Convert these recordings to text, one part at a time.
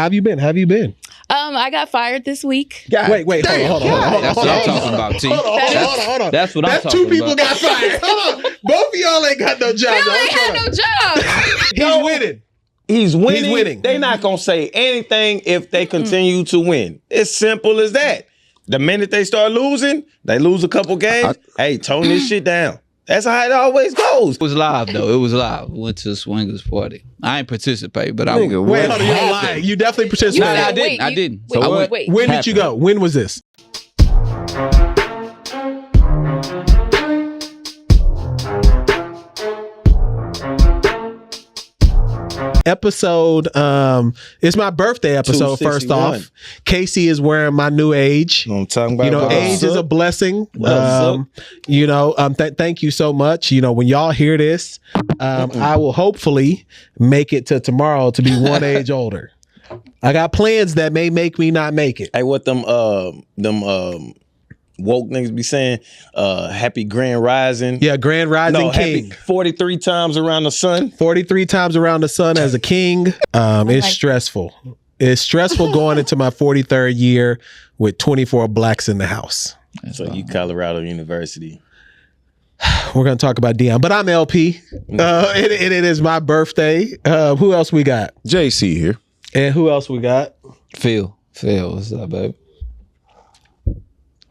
How have you been? I got fired this week. Wait, hold on. That's what I'm talking about, T. Hold on. That's what I'm talking about. Two people got fired. Hold on. Both of y'all ain't got no jobs. Bill ain't had no job. He's winning. He's winning. He's winning. They not gonna say anything if they continue to win. It's simple as that. The minute they start losing, they lose a couple games. Hey, tone this shit down. That's how it always goes. It was live though. It was live. Went to a swingers party. I ain't participate, but I went. Wait, hold on. You're lying. You definitely participated. I didn't. Wait. When did you go? When was this? Episode, it's my birthday episode. First off, Casey is wearing my new age. I'm talking about, age is a blessing. Thank you so much. When y'all hear this, I will hopefully make it to tomorrow to be one age older. I got plans that may make me not make it. Hey, what them woke niggas be saying? Happy Grand Rising. Yeah, Grand Rising King. 43 times around the sun. 43 times around the sun as a king. It's stressful. It's stressful going into my 43rd year with 24 blacks in the house. So you Colorado University. We're going to talk about Deion, but I'm LP. It is my birthday. Who else we got? JC here. And who else we got? Phil, what's up, baby?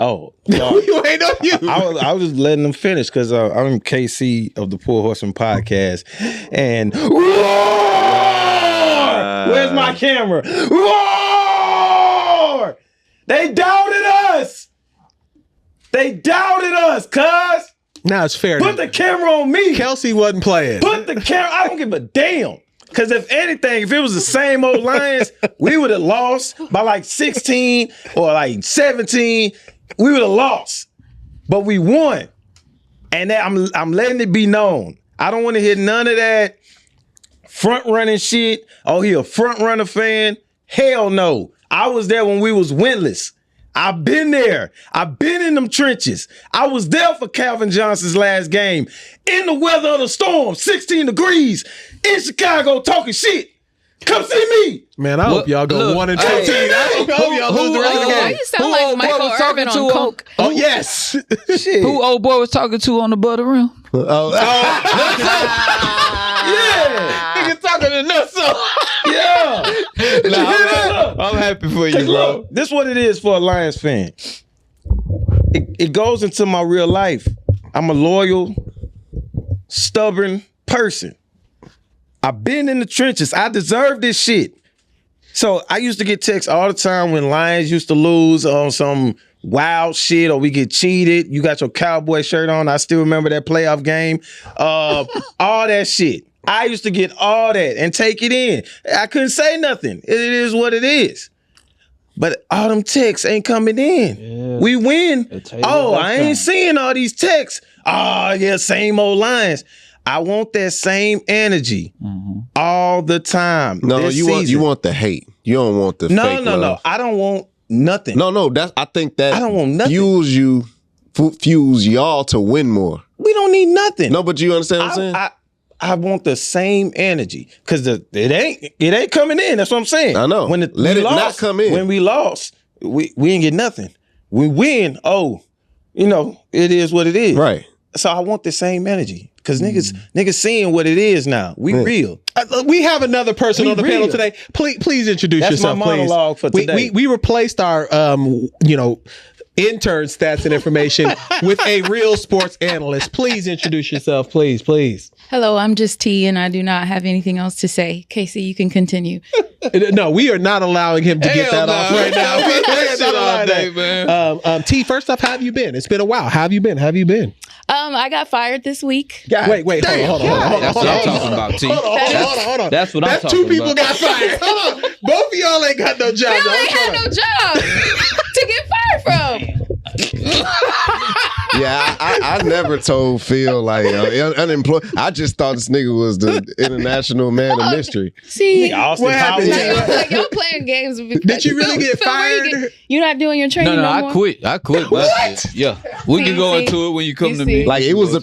Oh, you ain't know you. I was just letting them finish because I'm KC of the Pour Horsemen podcast. And where's my camera? Roar! They doubted us. Cuz. Now it's fair. Put the camera on me. Kelsey wasn't playing. Put the camera. I don't give a damn. Because if anything, if it was the same old Lions, we would have lost by like 16 or like 17. We would have lost, but we won. And I'm letting it be known. I don't want to hear none of that front running shit. Oh, he a front runner fan? Hell no. I was there when we was winless. I've been there. I've been in them trenches. I was there for Calvin Johnson's last game. In the weather of the storm, 16 degrees, in Chicago talking shit. Come see me. Man, I hope y'all go 1-13. I hope y'all lose the rest of the Why game. you sound like Michael Irvin on coke? Oh, yes. Shit. Who old boy was talking to on the butter rim? Yeah. Nigga talking to Nutso. Yeah. I'm happy for you, bro. Look, this is what it is for a Lions fan. It goes into my real life. I'm a loyal, stubborn person. I've been in the trenches. I deserve this shit. So I used to get texts all the time when Lions used to lose on some wild shit or we get cheated. You got your cowboy shirt on. I still remember that playoff game. All that shit. I used to get all that and take it in. I couldn't say nothing. It is what it is. But all them texts ain't coming in. Yeah. We win. Oh, I ain't seeing all these texts. Oh, yeah, same old Lions. I want that same energy all the time. No, you want the hate. You don't want the fake love. No. I don't want nothing. No. I think that I don't want nothing. Fuels y'all to win more. We don't need nothing. No, but you understand what I'm saying? I want the same energy because it ain't coming in. That's what I'm saying. I know. Let it not come in. When we lost, we ain't get nothing. We win. Oh, it is what it is. Right. So I want the same energy. Because niggas seeing what it is now. We real. We have another person on the panel today. Please introduce yourself. That's my monologue for today. We replaced our intern stats and information with a real sports analyst. Please introduce yourself, please. Hello, I'm just T, and I do not have anything else to say. Casey, you can continue. No, we are not allowing him to get that off right now. We are not allowing that, man. T, first off, how have you been? It's been a while. How have you been? I got fired this week. Wait, hold on. That's what I'm talking about, T. Hold on. That's what I'm talking about. Two people got fired. Hold on. Both of y'all ain't got no jobs. Bill ain't had no job to get fired from. Yeah, I never told Phil like unemployed. I just thought this nigga was the international man of mystery. See, Austin what happened? Powers. like y'all playing playing games. Did you really get fired? You're not doing your training No, no I more? quit. What? Yeah. We can go into it when you come to me. Like it was a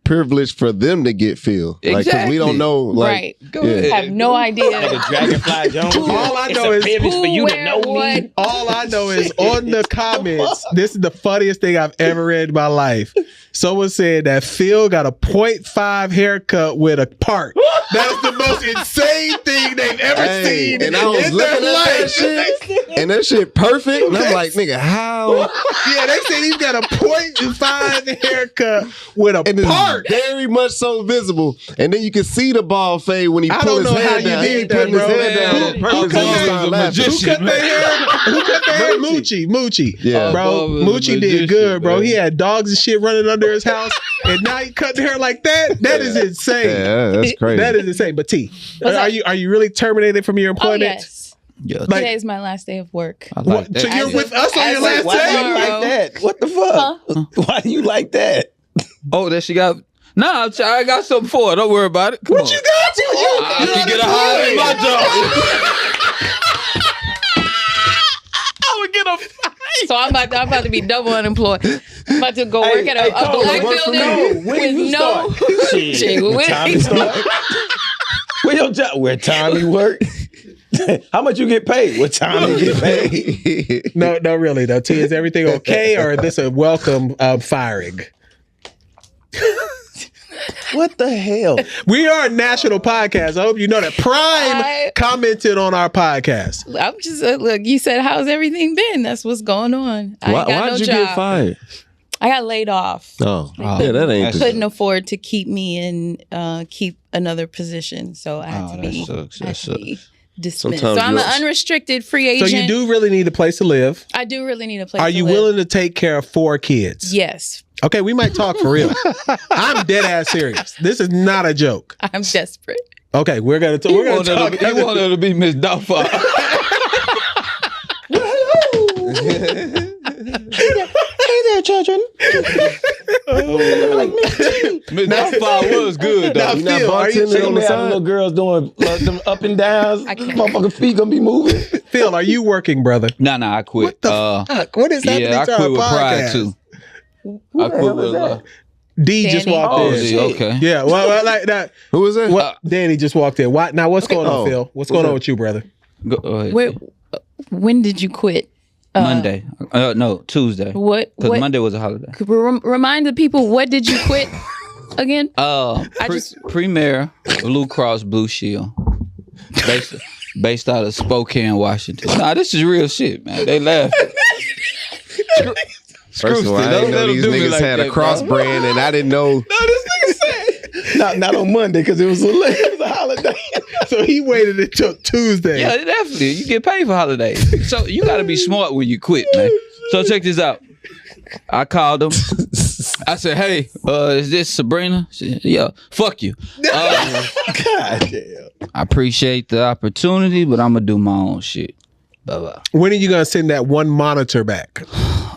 privilege for them to get Phil. Like, cause we don't know. Like, right. Go ahead. I have no idea. Dragonfly Jones. All I know is for you to know me. All I know is on the comments, this is the funniest thing I've ever read in my life. Someone said that Phil got a 0.5 haircut with a part. That is the most insane thing they've ever seen. And I was looking at that shit, and that shit perfect. And I'm like, nigga, how? Yeah, they said he's got a 0.5 haircut with a And part. it's very much so visible. And then you can see the ball fade when he I pull don't his know how head you down. did He that, putting his bro. head down on Who purpose. cut and that? start laughing. Who cut their hair? Who cut their hair? Moochie. Yeah. Bro, Bubba the Moochie did magician, good, bro. man. He had dogs and shit running under his house, and now he cut the hair like that. That is insane. Yeah, that's crazy. That is insane. But T, are you really terminated from your Oh, employment? yes. Yeah. Like- Today's my last day of work. I like that. So you're with us on your last Why do you day? like that? What the fuck? Why do you like that? Oh, that she got. Nah, I got something for her. Don't worry about it. Come on. What you got to? I can get a high in my job. I would get a So I'm about to be double unemployed. I'm about to go work at a Cole, black work from building home. When you with no Shit. Shit, What when- time you start? Where your job? Where time you work? How much you get paid? What time you get paid? No, really though. T, is everything okay, or is this a welcome firing? What the hell? We are a national podcast. I hope you know that. Prime commented on our podcast. I'm just look. You said, "How's everything been?" That's what's going on. I ain't got no Why'd you job. get fired? I got laid off. Oh, yeah, that ain't. Couldn't afford to keep me and keep another position, so I had to that be, sucks. I had to be dismissed. Sometimes So I'm you- an unrestricted free So agent. you do really need a place to live. I do really need a place. Are to you live. willing to take care of 4 kids? Yes, Okay, we might talk for real. I'm dead ass serious. This is not a joke. I'm desperate. Okay, we're gonna talk. You want her to be Miss Doubtfire. Hey there, children. Miss Doubtfire was good Now, though. You not Phil, are you bartending on the the side? little girls doing them up and downs. I can't. Motherfucking feet gonna be moving. Phil, are you working, brother? Nah, I quit. What the fuck? What is happening Yeah, I to our quit with pride podcast? too. I quit with D just Danny. walked Oh, in. shit. okay. Yeah, well, like that. Who was that? What? Danny just walked in. Why? Now, what's going on, Oh. Phil? What's going on with you, brother? Go ahead. When did you quit? Monday. No, Tuesday. What? Because Monday was a holiday. Remind the people, what did you quit again? Premier Blue Cross Blue Shield. Based out of Spokane, Washington. Nah, this is real shit, man. They laugh. First of all, I didn't know these niggas had a cross brand, and I didn't know. Not on Monday because it was a holiday. So he waited until Tuesday. Yeah, definitely. You get paid for holidays. So you got to be smart when you quit, man. So check this out. I called them. I said, "Hey, is this Sabrina?" She said, "Yeah, fuck you." God damn. I appreciate the opportunity, but I'm gonna do my own shit. Bye-bye. When are you gonna send that one monitor back?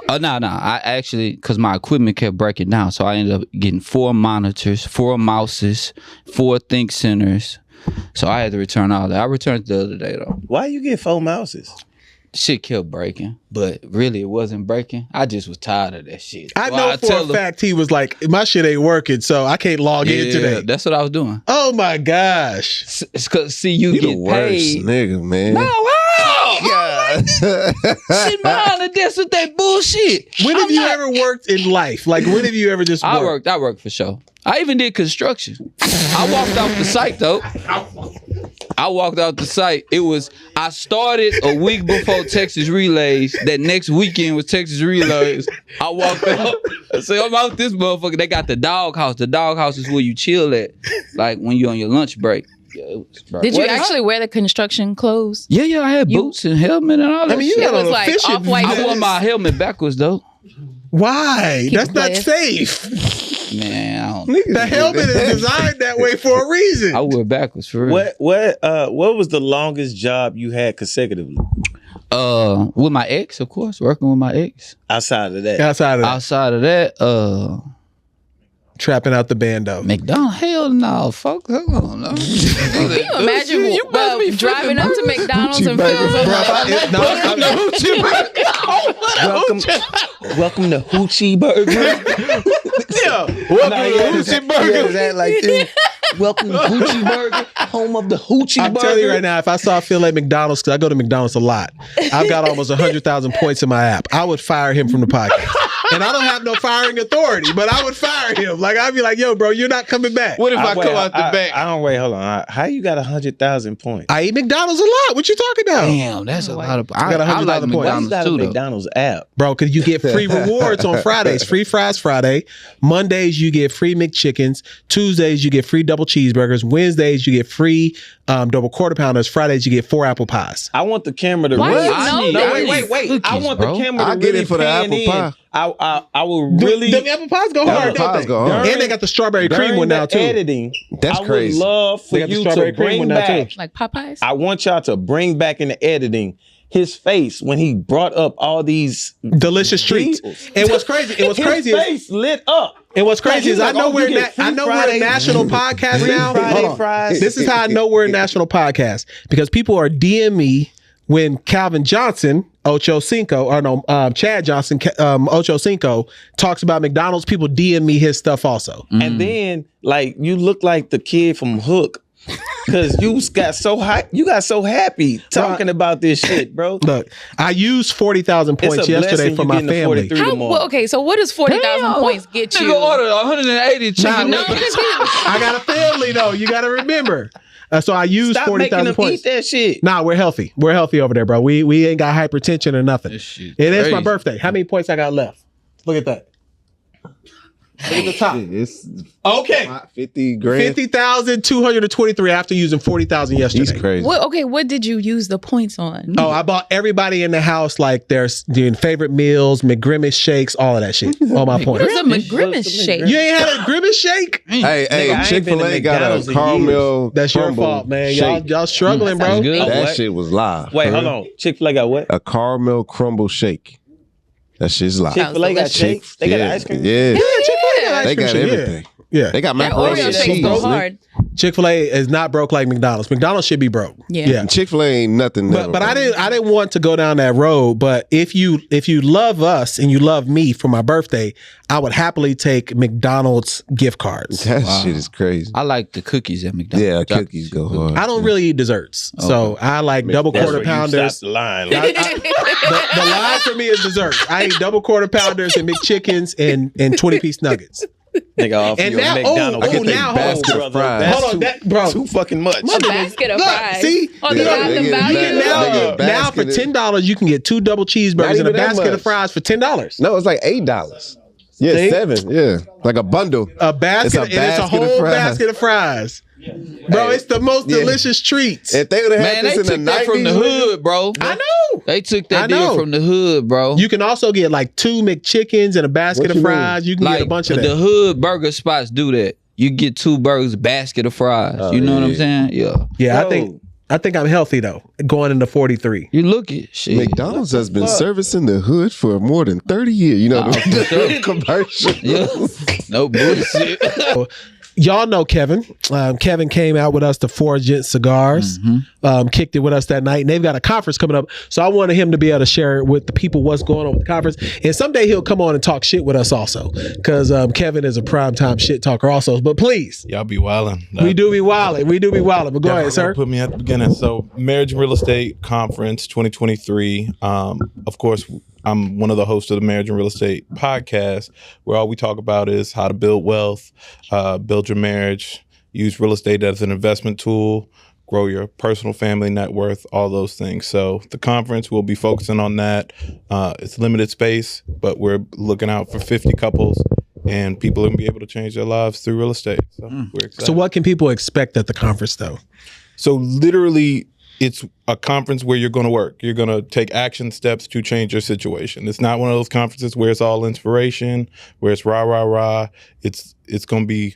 No. I actually, because my equipment kept breaking down, so I ended up getting 4 monitors, 4 mouses, 4 think centers. So I had to return all that. I returned it the other day though. Why you get 4 mouses? Shit kept breaking, but really it wasn't breaking. I just was tired of that shit. I So know for tell a them, fact he was like, my shit ain't working, so I can't log in today. That's what I was doing. Oh my gosh. It's because see you You the get worst paid. nigga, man. No, how? Sitting behind the desk with that bullshit. When have you ever worked in life? Like, when have you ever just worked? I worked for sure. I even did construction. I walked off the site though. I walked out the site. I started a week before Texas Relays. That next weekend was Texas Relays. I walked out. I said, I'm out this motherfucker. They got the dog house. The dog house is where you chill at. Like when you're on your lunch break. Yeah, it was, bro. Did you actually wear the construction clothes? Yeah, I had boots and helmet and all that. I mean, you shit. got It on was a like fishing off-white I wore my helmet backwards though. Why? Keep That's it not playing. safe. Man, I don't. The helmet is designed that way for a reason. I wore backwards for real. What was the longest job you had consecutively? With my ex, of course, working with my ex. Outside of that. Outside of that. Outside of that, trapping out the bando. McDonald's? Hell no, fuck. Hold on. No. Can you imagine driving up to McDonald's and feeling Welcome to Hoochie Burger. Welcome to Hoochie Burger. Welcome to Hoochie Burger, home of the Hoochie Burger. I'm telling you right now, if I saw Phil at McDonald's, because I go to McDonald's a lot, I've got almost 100,000 points in my app. I would fire him from the podcast. And I don't have no firing authority, but I would fire him. Like, I'd be like, yo, bro, you're not coming back. What if I come out the back? I don't wait, hold on. How you got 100,000 points? I eat McDonald's a lot. What you talking about? Damn, that's a lot of. I got 100,000 points. Why you got a McDonald's app? Bro, because you get free rewards on Fridays. Free fries Friday. Mondays, you get free McChickens. Tuesdays, you get free double cheeseburgers. Wednesdays, you get free double quarter pounders. Fridays, you get 4 apple pies. I want the camera to Why really. you know that? Wait. Cookies, I want bro. the camera to I get really it for the pan apple in. pie. I will really. The apple pies go hard, don't they? Go hard. And they got the strawberry cream During one now, the too. editing, That's I crazy. would love for They got the you strawberry to cream bring one now, back. too. like Popeyes? I want y'all to bring back in the editing his face when he brought up all these Delicious treats. deals. And what's crazy, His face lit up. And what's crazy is I know we're you get free we're a Friday- national podcast now. Friday Hold on. fries. This is how I know we're a national podcast because people are DM me when Calvin Johnson, Chad Johnson, Ocho Cinco talks about McDonald's. People DM me his stuff also. And then, like, you look like the kid from Hook. Cause you got so happy talking about this shit, bro. Look, I used 40,000 It's points a yesterday blessing for you my getting to family. 43 tomorrow. Well, okay, so what does 40,000 points get you? Nigga ordered 180 chicken Nah, nuggets. I got a family though. You got to remember. So I used Stop making 40,000 them points. eat that shit. Nah, we're healthy. We're healthy over there, bro. We ain't got hypertension or nothing. This shit It is my crazy. birthday. How many points I got left? Look at that. Look at the top. It's Okay. 50 grand. 50,223 after using 40,000 yesterday. He's crazy. What did you use the points on? Oh, I bought everybody in the house like their favorite meals, McGrimace shakes, all of that shit. All my What points. is a McGrimace shake? You ain't had a Grimace shake? Hey, I ain't been to Chick-fil-A got McDonald's a in caramel. That's your crumble fault, man. shake. Y'all struggling, bro. Sounds good. That What? shit was live. Wait, hold on. Chick-fil-A got what? A caramel crumble shake. That shit's live. Chick-fil-A got delicious. shakes. They got ice cream. Yeah. Chick-fil-A They got ice cream shit, everything. Yeah. They got That macaroni Oreo and shakes cheese. go nigga. hard. Chick-fil-A is not broke like McDonald's. McDonald's should be broke. Yeah. Chick-fil-A ain't nothing. But I didn't want to go down that road. But if you love us and you love me for my birthday, I would happily take McDonald's gift cards. That shit is crazy. I like the cookies at McDonald's. Yeah, Chocolate cookies chip go cookies. hard. I don't really eat desserts, so I like double That's quarter where you pounders. stop the line. The line for me is dessert. I eat double quarter pounders and McChickens and 20-piece nuggets. Nigga offer And you a now- McDonald's. oh, now, basket of fries. That's Hold on, bro. too fucking much. A basket of Look, fries. see? On the Yeah, Bath they and get Value. that- they get Now for basket of- $10, you can get 2 double cheeseburgers Not and a even that basket of much. fries for $10. No, it's like $8. Yeah, See? 7. Yeah, like a bundle. A basket, and it's a basket of whole fries. basket of fries. Bro, it's the most Yeah. delicious treats. If they would have Man, had they this in took the that 90s, from the hood, bro. I know. They took I that deal know. from the hood, bro. You can also get like 2 McChickens and a basket What of you mean? fries. You can get a bunch of the that. hood burger spots do that. You get 2 burgers, basket of fries. Oh, you know what I'm yeah. saying? Yeah. Yeah, Bro. I think I'm healthy though, going into 43. You look at shit. McDonald's has been servicing the hood for more than 30 years. You know, for sure. the commercial. Yeah. No bullshit. Y'all know Kevin. Kevin came out with us to 4 Gent Cigars, kicked it with us that night. And they've got a conference coming up. So I wanted him to be able to share with the people what's going on with the conference. And someday he'll come on and talk shit with us also. Because Kevin is a primetime shit talker also. But please, Y'all be wildin'. we do be wilding. We do be wilding. But go ahead, sir. Put me at the beginning. So, Marriage and Real Estate Conference 2023. Of course, I'm one of the hosts of the Marriage and Real Estate podcast, where all we talk about is how to build wealth, build your marriage, use real estate as an investment tool, grow your personal family net worth, all those things. So the conference will be focusing on that. It's limited space, but we're looking out for 50 couples. And people are going to be able to change their lives through real estate. So we're excited. So what can people expect at the conference though? So literally, it's a conference where you're going to work. You're going to take action steps to change your situation. It's not one of those conferences where it's all inspiration, where it's rah, rah, rah. It's going to be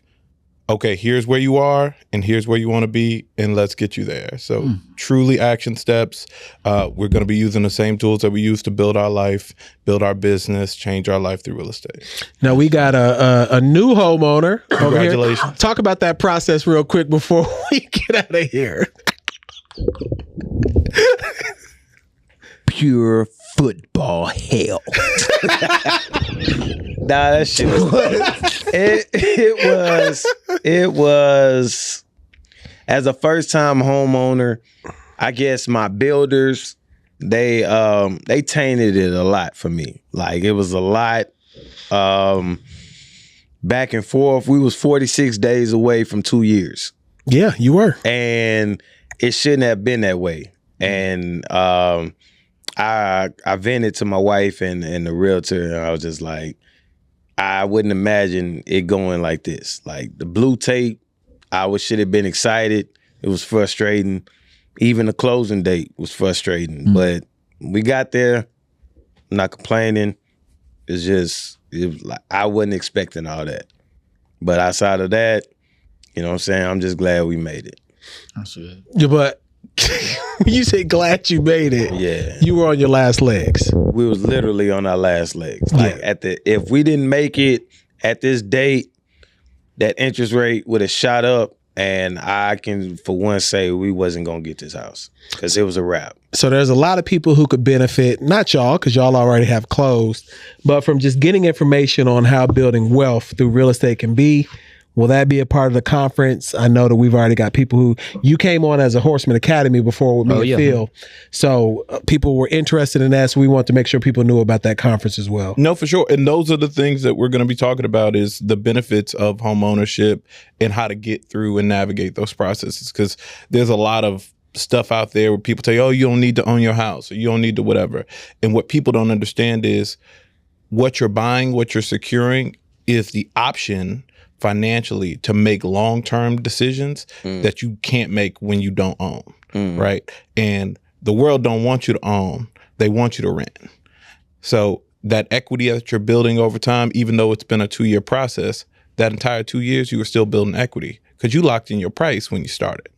okay, here's where you are and here's where you want to be, and let's get you there. So truly action steps. We're going to be using the same tools that we use to build our life, build our business, change our life through real estate. Now we got a new homeowner over here. Congratulations. Talk about that process real quick before we get out of here. Pure football hell. Nah, that shit was it was as a first time homeowner, I guess my builders, they tainted it a lot for me. Like it was a lot back and forth. We was 46 days away from 2 years. Yeah, you were. And it shouldn't have been that way. And I vented to my wife and the realtor, and I was just like, I wouldn't imagine it going like this. Like the blue tape, I should have been excited. It was frustrating. Even the closing date was frustrating. But we got there. I'm not complaining. It was like, I wasn't expecting all that. But outside of that, you know what I'm saying? I'm just glad we made it. That's good. Yeah, but you say glad you made it. Yeah. You were on your last legs. We was literally on our last legs. Like if we didn't make it at this date, that interest rate would have shot up, and I can for one say we wasn't gonna get this house because it was a wrap. So there's a lot of people who could benefit, not y'all, because y'all already have closed, but from just getting information on how building wealth through real estate can be. Will that be a part of the conference? I know that we've already got people who, you came on as a Horseman Academy before with me and Phil. So people were interested in that. So we want to make sure people knew about that conference as well. No, for sure. And those are the things that we're going to be talking about is the benefits of home ownership and how to get through and navigate those processes. Because there's a lot of stuff out there where people tell you, oh, you don't need to own your house or you don't need to whatever. And what people don't understand is what you're buying, what you're securing is the option financially to make long-term decisions that you can't make when you don't own, right? And the world don't want you to own. They want you to rent. So that equity that you're building over time, even though it's been a 2-year process, that entire 2 years, you were still building equity because you locked in your price when you started.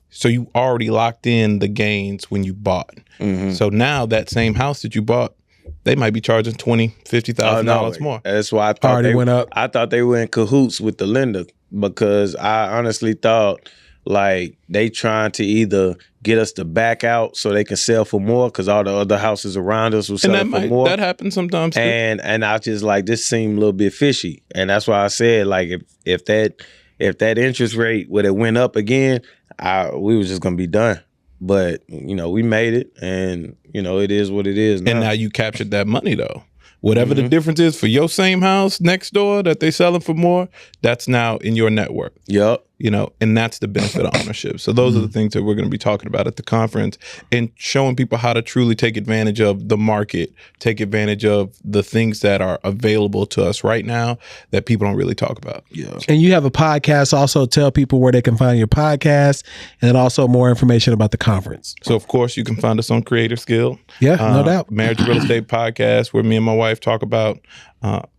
So you already locked in the gains when you bought. So now that same house that you bought, they might be charging $20,000-$50,000 more. That's why I thought Already went up. I thought they were in cahoots with the lender because I honestly thought like they trying to either get us to back out so they can sell for more because all the other houses around us were selling for more. That happens sometimes too. And I just like this seemed a little bit fishy, and that's why I said like if that interest rate would have went up again, we was just gonna be done. But, you know, we made it, and, you know, it is what it is now. And now you captured that money, though. Whatever the difference is for your same house next door that they selling for more, that's now in your network. Yep. You know, and that's the benefit of ownership. So those are the things that we're going to be talking about at the conference and showing people how to truly take advantage of the market, take advantage of the things that are available to us right now that people don't really talk about. Yeah. And you have a podcast. Also tell people where they can find your podcast and then also more information about the conference. So, of course, you can find us on Creator Skill. Yeah, no doubt. Marriage and Real Estate Podcast, where me and my wife talk about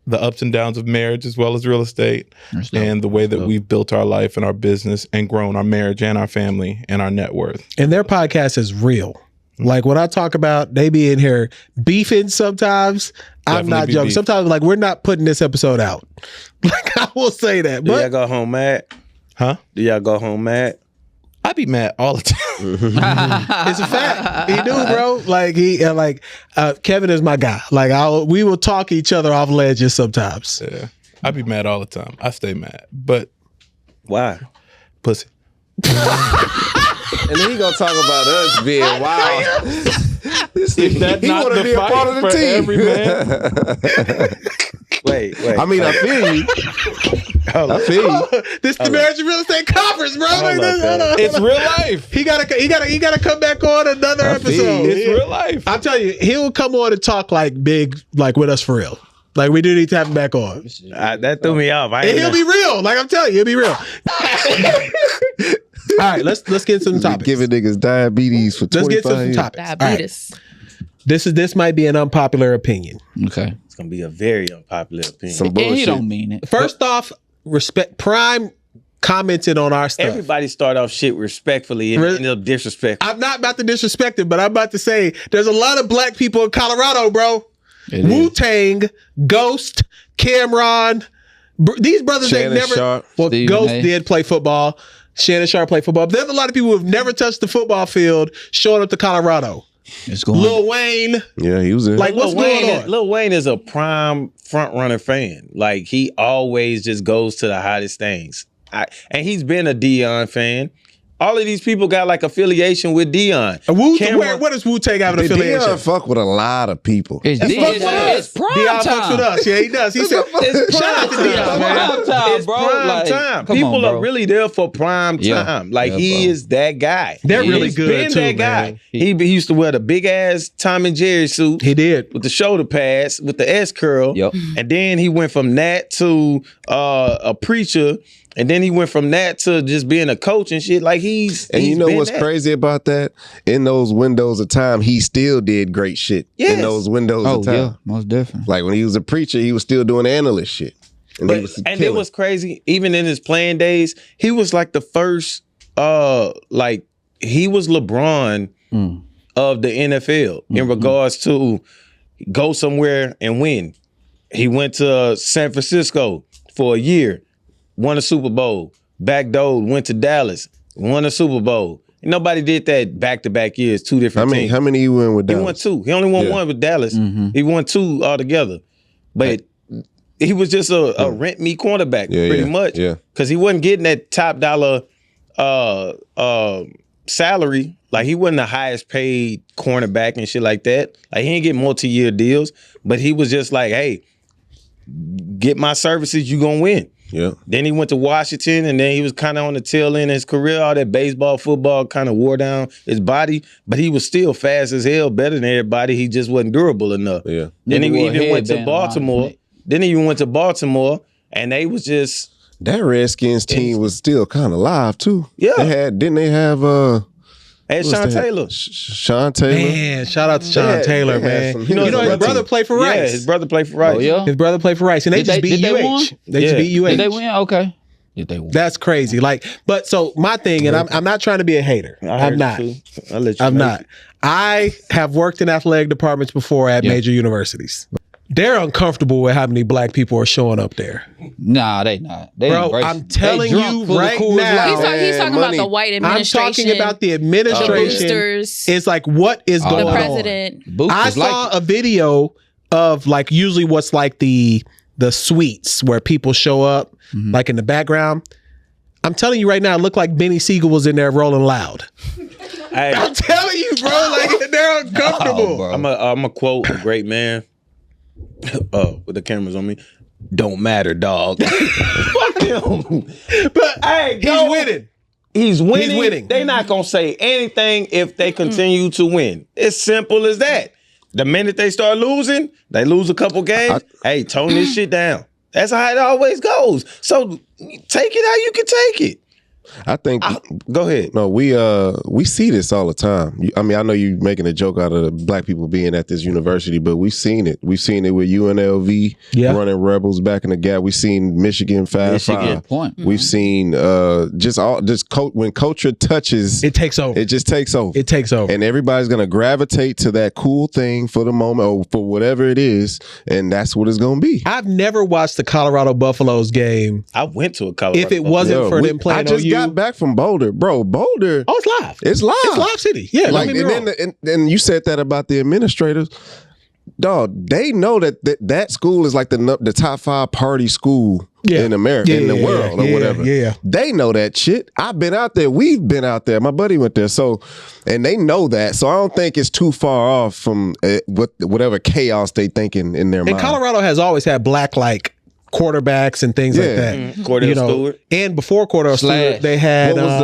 the ups and downs of marriage as well as real estate and the way that we've built our life and our business and grown our marriage and our family and our net worth. And their podcast is real. Like when I talk about they be in here beefing sometimes, I'm not joking. Sometimes like we're not putting this episode out. Like I will say that. Do But y'all go home mad? Huh? Do y'all go home mad? I be mad all the time. it's a fact. He do, bro. Like Kevin is my guy. Like we will talk each other off ledges sometimes. Yeah. I be mad all the time. I stay mad. But why? Pussy. And then he gonna talk about us being wild. If that's He not wanna the be a fight part of the for team. every man. Wait. I mean, I feel you. I feel you. This is the Marriage and Real Estate Conference, bro. Hold on. It's real life. He gotta come back on another episode. It's real life. I'll tell you, he'll come on and talk like big, like with us for real. Like we do need to have him back on. That threw me off. And he'll be real. Like I'm telling you, he'll be real. All right, let's get some topics. Giving niggas diabetes for 25 Let's get to some years. topics. All right. Diabetes. This might be an unpopular opinion. Okay. It's gonna be a very unpopular opinion. Some And he bullshit. don't mean it. First off, Prime commented on our stuff. Everybody start off shit respectfully and end up disrespectful. I'm not about to disrespect it, but I'm about to say there's a lot of black people in Colorado, bro. Wu-Tang, Ghost, Cameron. These brothers ain't never. Sharp, well, Stephen Ghost did play football. Shannon Sharp played football. But there's a lot of people who have never touched the football field showing up to Colorado. It's going Lil Wayne. Yeah, he was in. Like, what's going on? Lil Wayne is a prime front runner fan. Like, he always just goes to the hottest things. And he's been a Deion fan. All of these people got like affiliation with Deion. What does Wu-Tang have an affiliation? Deion fuck with a lot of people. It's prime Deion time. fucks with us. Yeah, he does. He said, it's shout out to Deion, man. It's prime time. People are really there for prime time. Like, he is that guy. They're really good, been too, that guy. man. He used to wear the big-ass Tom and Jerry suit. He did. With the shoulder pads, with the S-curl. Yep. And then he went from that to a preacher. And then he went from that to just being a coach and shit. Like, and you know what's crazy about that? In those windows of time, he still did great shit. Yes. In those windows of time. Yeah, most definitely. Like, when he was a preacher, he was still doing analyst shit. And it was crazy. Even in his playing days, he was like the first, he was LeBron of the NFL in regards to go somewhere and win. He went to San Francisco for a year. Won a Super Bowl, backdoored, went to Dallas, won a Super Bowl. And nobody did that back-to-back years, two different teams. How many you won with Dallas? He won two. He only won one with Dallas. Mm-hmm. He won two altogether. But he was just a rent-me cornerback, pretty much. Yeah. Because he wasn't getting that top dollar salary. Like, he wasn't the highest paid cornerback and shit like that. Like, he didn't get multi-year deals. But he was just like, hey, get my services, you gonna win. Yeah. Then he went to Washington, and then he was kind of on the tail end of his career. All that baseball, football kind of wore down his body, but he was still fast as hell, better than everybody. He just wasn't durable enough. Yeah. Then he even went to Baltimore. And they was just that Redskins team was still kind of live too. Yeah. Didn't they have Sean Taylor. Sean Taylor. Man, shout out to Sean Taylor, man. You know his brother played for Rice. Yeah, his brother played for Rice. Oh, yeah? His brother played for Rice. And they just beat UH. They just beat UH. Did they win? Okay. Did they win? That's crazy. Like, but so my thing, and I'm not trying to be a hater. I'm not. I'll let you I'm not. I have worked in athletic departments before at major universities. They're uncomfortable with how many black people are showing up there. Nah, they not. They Bro, I'm telling you right now. He's talking about the white administration. I'm talking about the administration. It's like, what is going on? The president. I saw a video of like usually what's like the suites where people show up, like in the background. I'm telling you right now, it looked like Benny Siegel was in there rolling loud. I'm telling you, bro, like they're uncomfortable. I'm a quote a great man. With the cameras on me, don't matter, dog. Fuck him. But hey, he's winning. He's winning. They not gonna say anything if they continue to win. It's simple as that. The minute they start losing, they lose a couple games. Hey, tone this shit down. That's how it always goes. So take it how you can take it. I think. Go ahead. No, we see this all the time. I mean, I know you're making a joke out of the black people being at this university, but we've seen it. We've seen it with UNLV running Rebels back in the gap. We've seen Michigan 5-5. We've seen when culture touches, it takes over. It just takes over. It takes over, and everybody's gonna gravitate to that cool thing for the moment or for whatever it is, and that's what it's gonna be. I've never watched the Colorado Buffaloes game. I went to a Colorado. If it wasn't for them playing, got back from Boulder, bro. Boulder. Oh, it's live. It's live. It's live city. Yeah. Like, and you said that about the administrators. Dog, they know that school is like the top 5 party school in America, in the world, or whatever. Yeah. They know that shit. I've been out there. We've been out there. My buddy went there. So, and they know that. So I don't think it's too far off from whatever chaos they thinking in their mind. And Colorado has always had black quarterbacks and things like that. Cordell Stewart. And before Cordell Stewart, they had what was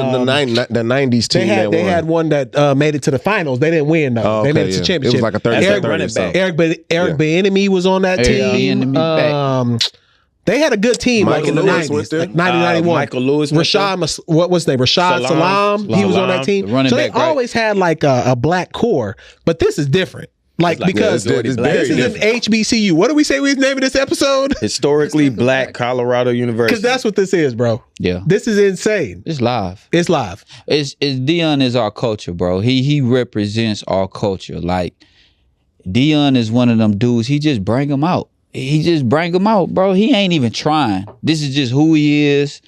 the 90s team they had one that made it to the finals. They didn't win though. Oh, they made it to championship. It was like a 30-30. Eric Bieniemy was on that team. They had a good team Michael in the Lewis 90s, like 90-91. Michael Lewis. What was his name? Rashad Salam. He was on that team. So they always had like a black core. But this is different. Like because this this very is an HBCU. What do we say we naming this episode? Historically Black Colorado University. Because that's what this is, bro. Yeah. This is insane. It's live. It's live. It's Deion is our culture, bro. He represents our culture. Like Deion is one of them dudes. He just bring them out. He just bring them out, bro. He ain't even trying. This is just who he is.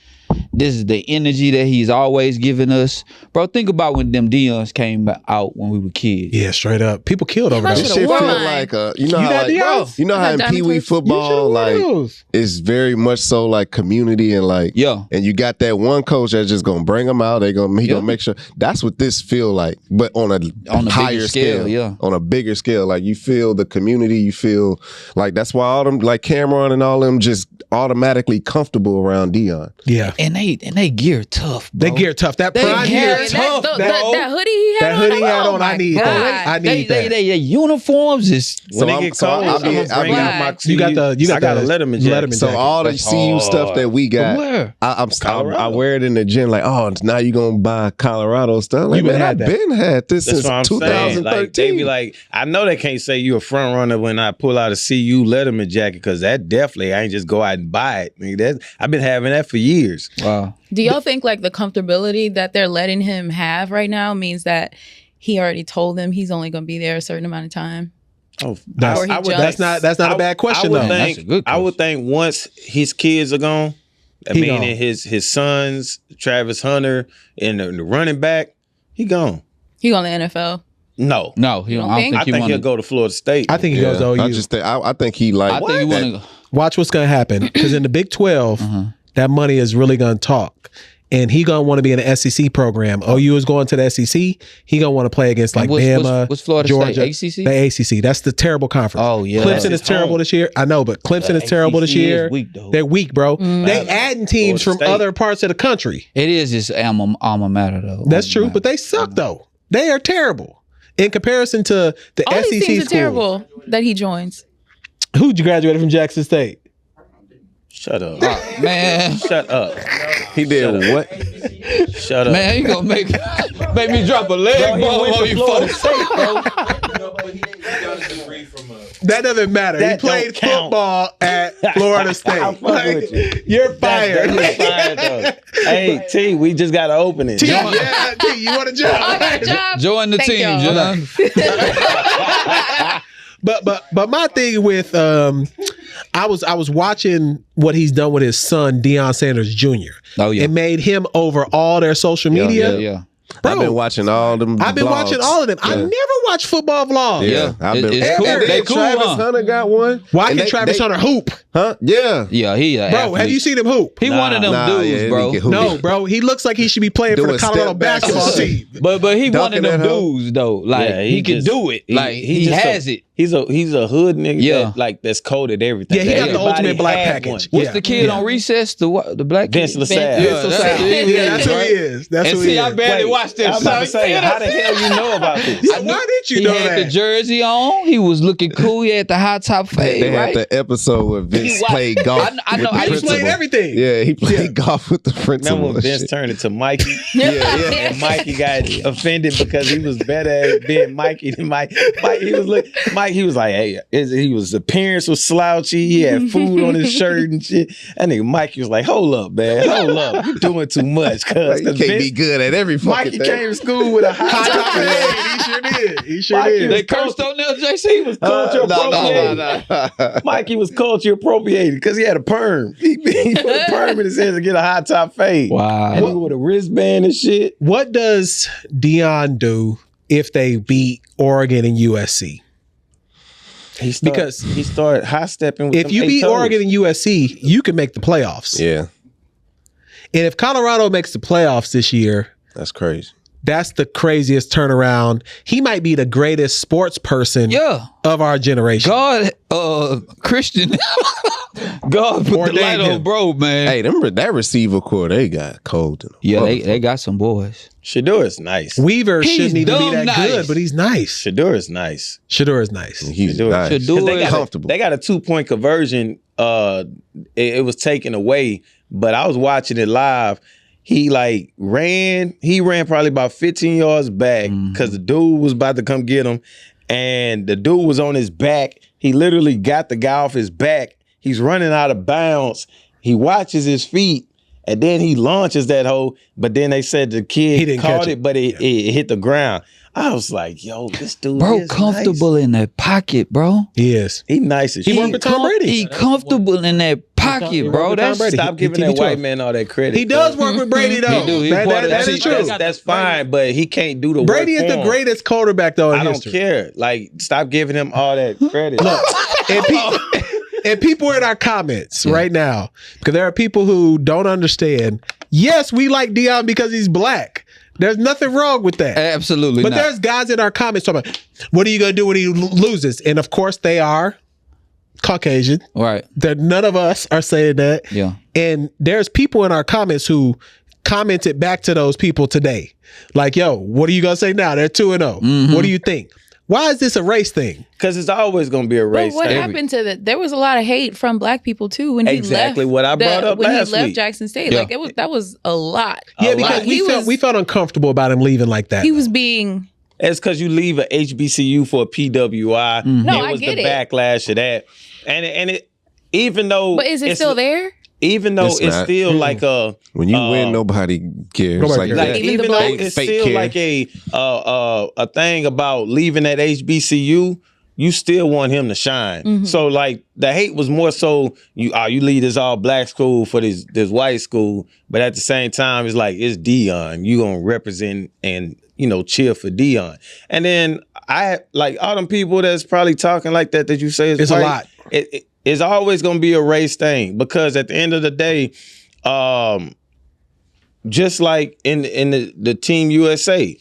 This is the energy that he's always given us. Bro, think about when them Deions came out when we were kids. Yeah, straight up. People killed over I that. This should've shit feel worn mine. like you know You how got like, Deions? you know I how in got Pee Wee diamonds. football like those. it's very much so like community and like Yeah. and you got that one coach that's just gonna bring them out. He Yeah. gonna make sure. That's what this feel like, but on a bigger higher scale. yeah. On a bigger scale, like you feel the community. You feel like that's why all them like Cameron and all them just automatically comfortable around Deion. Yeah. And they gear tough, bro. They gear tough. That They prime gear gear. tough, that, bro. that hoodie he had That hoodie he had oh on, I my need God. that. I need that. They uniforms is When So they I'm- get so cold, I'll I'm be- gonna I'll bring be- out my You got I got a the Letterman jacket. So jacket. all the That's CU hard. stuff that we got, where? I Colorado. wear it in the gym. Like, oh, now you gonna buy Colorado stuff? Like, You been man, had I've that. been had this That's since what I'm saying. 2013. Like they be like, I know they can't say you a front runner when I pull out a CU Letterman jacket because that definitely I ain't just go out and buy it. I mean, I've been having that for years. Wow. Do y'all think like the comfortability that they're letting him have right now means that he already told them he's only going to be there a certain amount of time? Oh, That's- Or he jumps. That's not a bad question I would though. That's a good I would think once his kids are gone, I He mean, gone. and his sons, Travis Hunter, and the running back, he gone. He going to the NFL? No, He don't, don't I don't think? think I he think wanna, he'll go to Florida State. I think he goes to OU. I think he like. I think he want to. Watch what's going to happen because in the Big 12, that money is really going to talk. And he going to want to be in the SEC program. OU is going to the SEC. He going to want to play against like Bama, What's Florida Georgia. State? ACC? The ACC. That's the terrible conference. Oh, yeah. Clemson It's is terrible home. this year. I know, but Clemson is terrible this ACC is year. weak, though. They're weak, bro. They adding teams Florida from State. other parts of the country. It is his alma mater, though. That's true, but they suck though. They are terrible in comparison to the All SEC these teams are schools. terrible that he joins. Who graduated from Jackson State? Shut up. Man, Shut up. He did what? Shut up. man, you gonna make me drop a leg ball on you, folks. That doesn't matter. That he played don't count. football at Florida State. I'm fucking with you. You're fired. You're fired though. Hey, T, we just got to open it. T, yeah, T, you want a job? I got a job. Join the Thank team, y'all. John. But my thing with I was watching what he's done with his son Deion Sanders Jr. Oh, yeah. It made him over all their social media. Yeah. Bro, I've been watching all them. I've been watching all of them. I Yeah. never watch football vlogs. Yeah. I've been. It's cool. And They then cool, Travis huh? Hunter got one. Why And can Travis Hunter hoop? Huh? Yeah. Yeah, he a Bro, athlete. have you seen him hoop? He one of them Nah, dudes, yeah, bro. he can hoop. No, bro. He looks like he should be playing for the Doing Colorado step backs and basketball shit. team. But he one of Dunking them at home. dudes though. Like Yeah, he can just- do it. Like he just has it. He's a hood nigga. Yeah. That's coded everything. Yeah, he got the Everybody ultimate black had package. one. What's Yeah. the kid on recess? The black kid? Vince LaSalle. Yeah, So that's sad. who he is, Yeah, that's who right? he is. That's And who see, he I is. barely Wait, watched that. I was about to say, how the hell you know about this? Yeah, why did you He know had that? the jersey on. He was looking cool. He had the high top fade, They right? had the episode where Vince played golf. I know. with the I He used to played principal. everything. Yeah, he played golf with the principal. Remember when and Vince shit. turned into Mikey? Yeah. And Mikey got offended because he was better at being Mikey than Mike. He was like, hey, his appearance was slouchy. He had food on his shirt and shit. That nigga Mikey was like, hold up, man. Hold up. You doing too much, cuz. Like, you can't be good at every fucking Mikey thing. came to school with a high top fade. He sure did. He sure Mikey did. They cursed on them, JC. He was culture appropriated. no. Mikey was culture appropriated because he had a perm. He put a perm in his head to get a high top fade. Wow. And he with a wristband and shit. What does Deion do if they beat Oregon and USC? He started high stepping with If you beat Oregon and USC, you can make the playoffs. Yeah, And if Colorado makes the playoffs this year, that's crazy. that's the craziest turnaround. He might be the greatest sports person Yeah. of our generation. God, Christian. God put Ordained the light him. on bro, man. Hey, that receiver core, they got cold in them. Yeah, they got some boys. Shador is nice. Weaver He's shouldn't even be dumb that nice. good, but he's nice. Shador is nice. Shador is nice. He's Shador. nice. Shador 'Cause is comfortable. They got a 2-point conversion. It was taken away, but I was watching it live. He ran probably about 15 yards back because the dude was about to come get him. and the dude was on his back. He literally got the guy off his back. He's running out of bounds. He watches his feet, and then he launches that hole. But then they said the kid caught it, but it hit the ground. I was like, yo, this dude is comfortable nice. in that pocket, bro. He is. He nice as shit. He worked with Tom Brady. He comfortable in that pocket, bro. Stop giving that white man all that credit. He does work with Brady, though. He do. That is true. That's fine, but he can't do the work. Brady is the greatest quarterback, though, in history. I don't care. Like, stop giving him all that credit. Look, and people are in our comments right now, because there are people who don't understand. Yes, we like Deion because he's black. There's nothing wrong with that. Absolutely but not. There's guys in our comments talking about, what are you going to do when he loses? And of course they are Caucasian. Right. None of us are saying that. Yeah. And there's people in our comments who commented back to those people today. Like, yo, what are you going to say now? They're 2-0. Mm-hmm. What do you think? Why is this a race thing? Because it's always going to be a race. But what happened to that? There was a lot of hate from black people too when he left. Exactly what I brought up when last he left week. Jackson State. Yeah. Like that was a lot. Yeah, because we felt uncomfortable about him leaving like that. He was being. It's because you leave a HBCU for a PWI. No, it I was get the it. backlash of that, and it even though. But is it still there? Even though it's still like a when you win, nobody cares. Nobody cares. like Even even the though blacks? it's Fake still care. like a thing about leaving that HBCU. You still want him to shine. Mm-hmm. So like the hate was more so you leave this all black school for this white school, but at the same time it's like it's Deion. You gonna represent and cheer for Deion. And then I like all them people that's probably talking like that you say is It's white, a lot. It's always gonna be a race thing because at the end of the day, just like in the Team USA.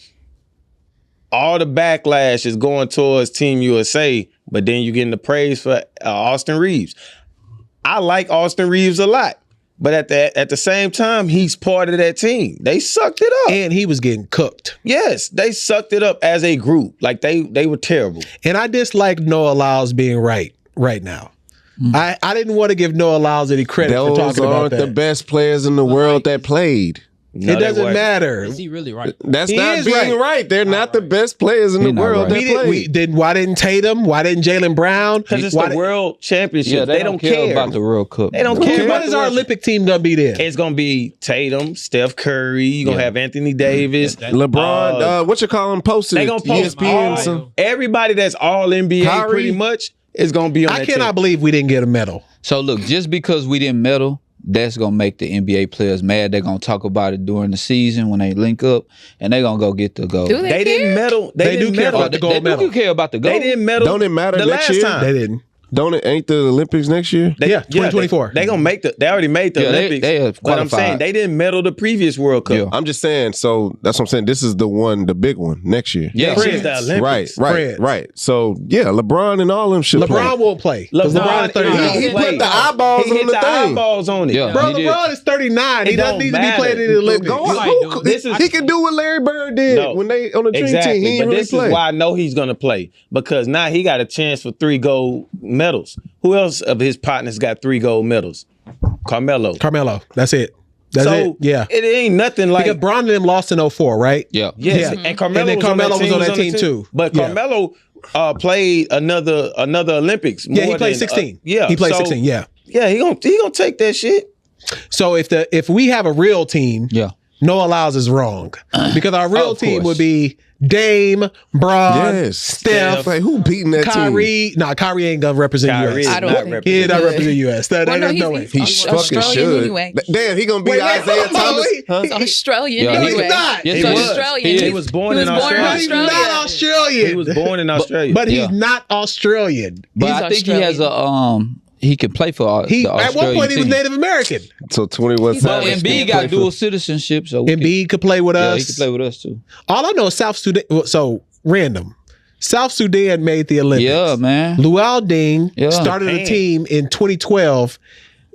All the backlash is going towards Team USA, but then you're getting the praise for Austin Reeves. I like Austin Reeves a lot, but at the same time, he's part of that team. They sucked it up. And he was getting cooked. Yes, they sucked it up as a group. Like they were terrible. And I dislike Noah Lyles being right now. I didn't want to give Noah Lyles any credit for Those talking about aren't that. the best players in the world that played. No, it they doesn't weren't. matter. Is he really right? That's He not is being right. They're not the best players in the He not world right. that played. Why didn't Tatum? Why didn't Jalen Brown? Because it's Why the World Championship. Yeah, they don't care about the World Cup. They don't Who- care about What is the our World Olympic team gonna be then? It's gonna be Tatum, Steph Curry. You're gonna have Anthony Davis. LeBron, what you call him, posted They it. gonna post ESPN. So. everybody that's all NBA Kyrie. pretty much is gonna be on I that cannot team. believe we didn't get a medal. So look, just because we didn't medal, that's gonna make the NBA players mad. They're gonna talk about it during the season when they link up, and they're gonna go get the gold. Do they, They didn't medal. They do didn't care medal. about the gold They medal. do care about the gold. They didn't medal. Don't it matter the next last year? time? They didn't. Ain't the Olympics next year? Yeah, 2024. They gonna make the. They already made the Yeah, Olympics. they have but I'm saying qualified. they didn't medal the previous World Cup. Yeah. I'm just saying. So that's what I'm saying. This is the big one next year. Yeah. It's the Olympics. Right. So yeah, LeBron and all them should LeBron play. won't play. 'Cause LeBron is 39. He put the eyeballs He on hit the the thing. eyeballs on it. Yeah. Bro, He did. LeBron is 39. He It doesn't don't need to be matter. playing in the Olympics. Go This on. is- He can do what Larry Bird did when they on the dream team. Exactly, He but ain't really this play. is why I know he's gonna play because now he got a chance for 3 gold medals. Who else of his partners got 3 gold medals? Carmelo. Carmelo. That's it. That's so it. Yeah. it ain't nothing like. Because Bron and them lost in 04, right? Yeah. Yes, Yeah. and Carmelo, And then Carmelo was on that team too. But Yeah. Carmelo played another Olympics. Yeah, he more played than, 16. Yeah, He played so, 16, yeah. Yeah, he gonna take that shit. So if we have a real team, Yeah. Noah Lyles is wrong. Because our real Of team course. would be Dame, Bron, Yes. Steph, Like who beating that team? Kyrie. No, Kyrie ain't gonna represent Kyrie US. is I don't not think- He ain't not representing. represent US. That, Well, no, there's no way. He He's fucking Australian should. anyway. Damn, he gonna be Wait, Isaiah Thomas. wait. Huh? He's Australian Yeah, anyway. he's not. Yes, He's he was. Australian. He was born in He was born in Australia. He's Australia. not Australian. He was born in Australia. But he's Yeah. not Australian. But He's I think he has Australian. he can play for He the at one Australian point he was team. Native American. So 21 He's But Savage Embiid got dual citizenship, so we can- Embiid could play with yeah, us. he can play with us too. All I know is South Sudan. So random. South Sudan made the Olympics. Yeah, man. Luau Ding Yeah. started a Man. team in 2012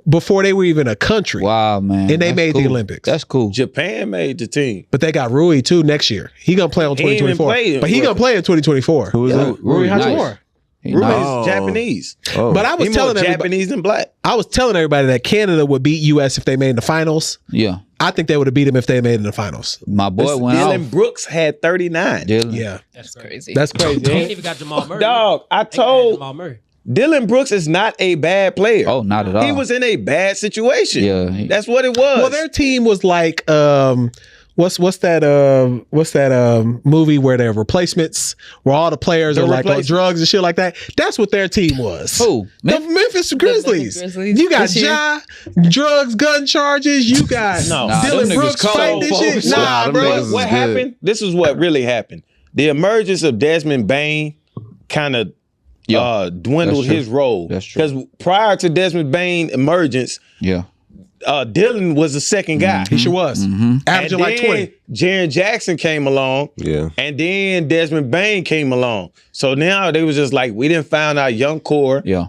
before they were even a country. Wow, man. And they That's made the cool. Olympics. That's cool. Japan made the team. But they got Rui too next year. He gonna play on He ain't even 2024. played. But he gonna play in 2024. Who is Yeah, that? Rui Rui, nice. Hachimura. He Rui nice. is Japanese. Oh. But I was He more telling everybody. Japanese than black. I was telling everybody that Canada would beat U.S. if they made the finals. Yeah. I think they would have beat them if they made it in the finals. My boy went Dylan off. Brooks had 39. Dylan. Yeah. That's crazy. That's crazy. They ain't even got Jamal Murray. Dog, I They got told Jamal Murray. Dylan Brooks is not a bad player. Oh, not at all. He was in a bad situation. Yeah. That's what it was. Well, their team was like, what's that movie where they're replacements, where all the players The are like on Replacements. drugs and shit like that? That's what their team was. Who? The Memphis Grizzlies. Grizzlies You got this year? Ja, drugs, gun charges. You got No. Nah, them Dylan niggas Brooks cold, fighting this shit. folks. Nah, Them bro. niggas is what good. happened? This is what really happened. The emergence of Desmond Bain kind of dwindled that's true. his role. That's true. Because prior to Desmond Bain emergence, Yeah. Dylan was the second guy. He sure was. Averaging And like then 20. Jaren Jackson came along. Yeah. And then Desmond Bain came along. So now they was just like, we didn't find our young core. Yeah.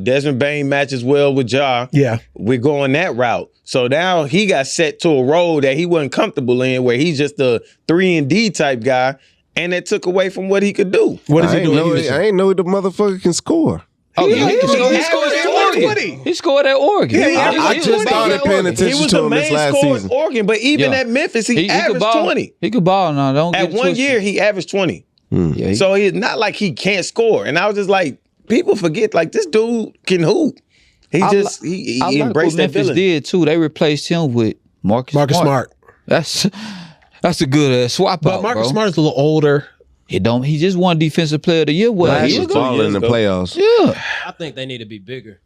Desmond Bain matches well with Ja. Yeah. We're going that route. So now he got set to a role that he wasn't comfortable in, where he's just a 3-and-D type guy, and that took away from what he could do. What is I he ain't doing? know, I ain't know the motherfucker can score. Oh, yeah. He scored averaged at Oregon. 20. He scored at Oregon. Yeah, I just started paying He attention was to the him this main last scorer season. in Oregon, but even Yeah. at Memphis, he could averaged ball. 20. He could ball now. Don't get At it 1 twisted. year, he averaged 20. Yeah, he- So it's not like he can't score. And I was just like, people forget, like, this dude can hoop. He I just, li- he I like embraced what that Memphis villain. did too. They replaced him with Marcus Smart. That's a good swap But out, Marcus bro. Smart is a little older. He just won Defensive Player of the Year. What? He He was was balling in the playoffs. yeah. I think they need to be bigger.